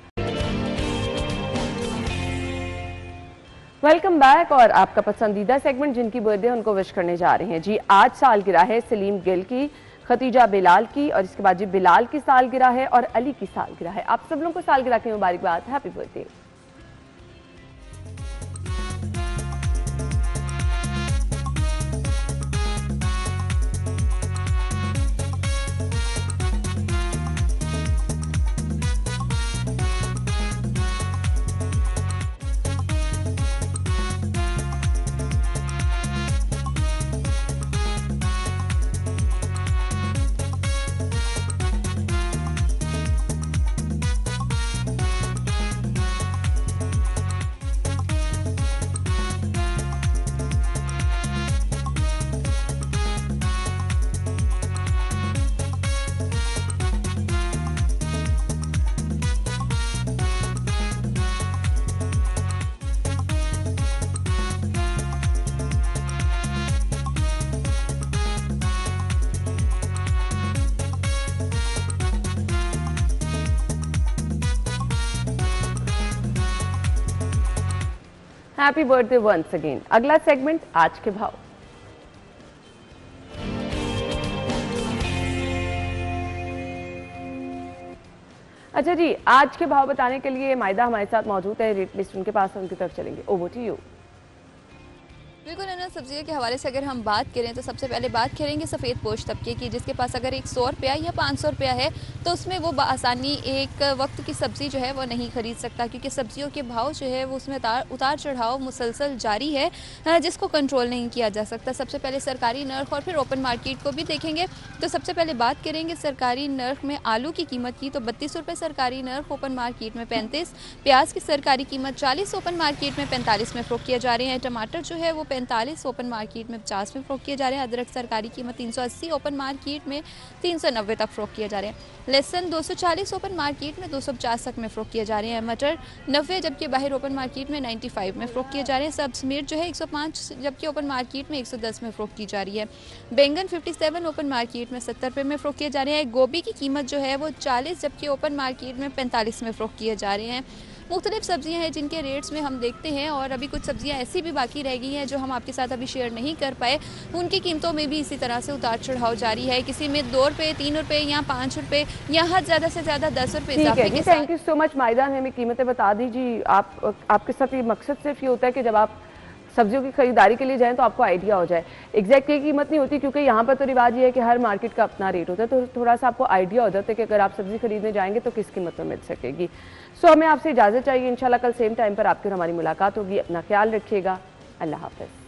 Welcome back. और आपका पसंदीदा सेगमेंट जिनकी बर्थडे उनको विश करने जा रहे हैं जी। आज सालगिरह है सलीम गिल की, खतीजा बिलाल की और इसके बाद जी बिलाल की सालगिरह है और अली की सालगिरह है। आप सब लोगों को सालगिरह की मुबारकबाद, happy birthday. Happy birthday once again. अगला सेगमेंट आज के भाव। अच्छा जी, आज के भाव बताने के लिए मायदा हमारे साथ मौजूद है, रेट लिस्ट उनके पास है, उनकी तरफ चलेंगे। Over to you. बिल्कुल अना, सब्जियों के हवाले से अगर हम बात करें तो सबसे पहले बात करेंगे सफ़ेद पोश तबके की, जिसके पास अगर एक 100 रुपया या 500 रुपया है तो उसमें वो आसानी एक वक्त की सब्ज़ी जो है वो नहीं खरीद सकता, क्योंकि सब्जियों के भाव जो है वो उसमें उतार चढ़ाव मुसलसल जारी है, जिसको कंट्रोल नहीं किया जा सकता। सबसे पहले सरकारी नर्ख और फिर ओपन मार्केट को भी देखेंगे। तो सबसे पहले बात करेंगे सरकारी नर्ख में आलू की कीमत की, तो 32 रुपये सरकारी नर्ख, ओपन मार्केट में 35। प्याज की सरकारी कीमत 40, ओपन मार्केट में 45 में फ़रोख्त किए जा रहे हैं। टमाटर जो है वो 45, ओपन मार्केट में 50 में फ़रोख्त किए जा रहे हैं। अदरक सरकारी कीमत 380, ओपन मार्केट में 390 तक फ़रोख्त किए जा रहे हैं। लहसुन 240, ओपन मार्केट में 250 तक में फ़रोख्त किए जा रहे हैं। मटर 90, जबकि बाहर ओपन मार्केट में 95 में फ़रोख्त किए जा रहे हैं। सब्ज़ मिर्च जो है 105, जबकि ओपन मार्केट में 110 में फ़रोख्त की जा रही है। बैंगन 57, ओपन मार्केट में 70 रुपये में फ़रोख्त किए जा रहे हैं। गोभी की कीमत जो है वो 40, जबकि ओपन मार्केट में 45 में फ़रोख्त किए जा रहे हैं। मुख्तलिफ सब्जियां हैं जिनके रेट्स में हम देखते हैं, और अभी कुछ सब्जियां ऐसी भी बाकी रह गई हैं जो हम आपके साथ अभी शेयर नहीं कर पाए, उनकी कीमतों में भी इसी तरह से उतार चढ़ाव जारी है। किसी में 2 रुपये, 3 रुपये या 5 रुपये या हद ज़्यादा से ज़्यादा 10 रुपये इजाफे के साथ। थैंक यू सो मच मायदा, हमें कीमतें बता दीजिए। आपके साथ ये मकसद सिर्फ ये होता है कि जब आप सब्जियों की खरीदारी के लिए जाएं तो आपको आइडिया हो जाए। एग्जैक्ट ये कीमत नहीं होती, क्योंकि यहाँ पर तो रिवाज ये है कि हर मार्केट का अपना रेट होता है, तो थोड़ा सा आपको आइडिया हो जाता है कि अगर आप सब्जी खरीदने जाएंगे तो किस कीमत में मिल सकेगी। सो हमें आपसे इजाज़त चाहिए। इंशाल्लाह कल सेम टाइम पर आपकी और हमारी मुलाकात होगी। अपना ख्याल रखिएगा। अल्लाह हाफ़िज़।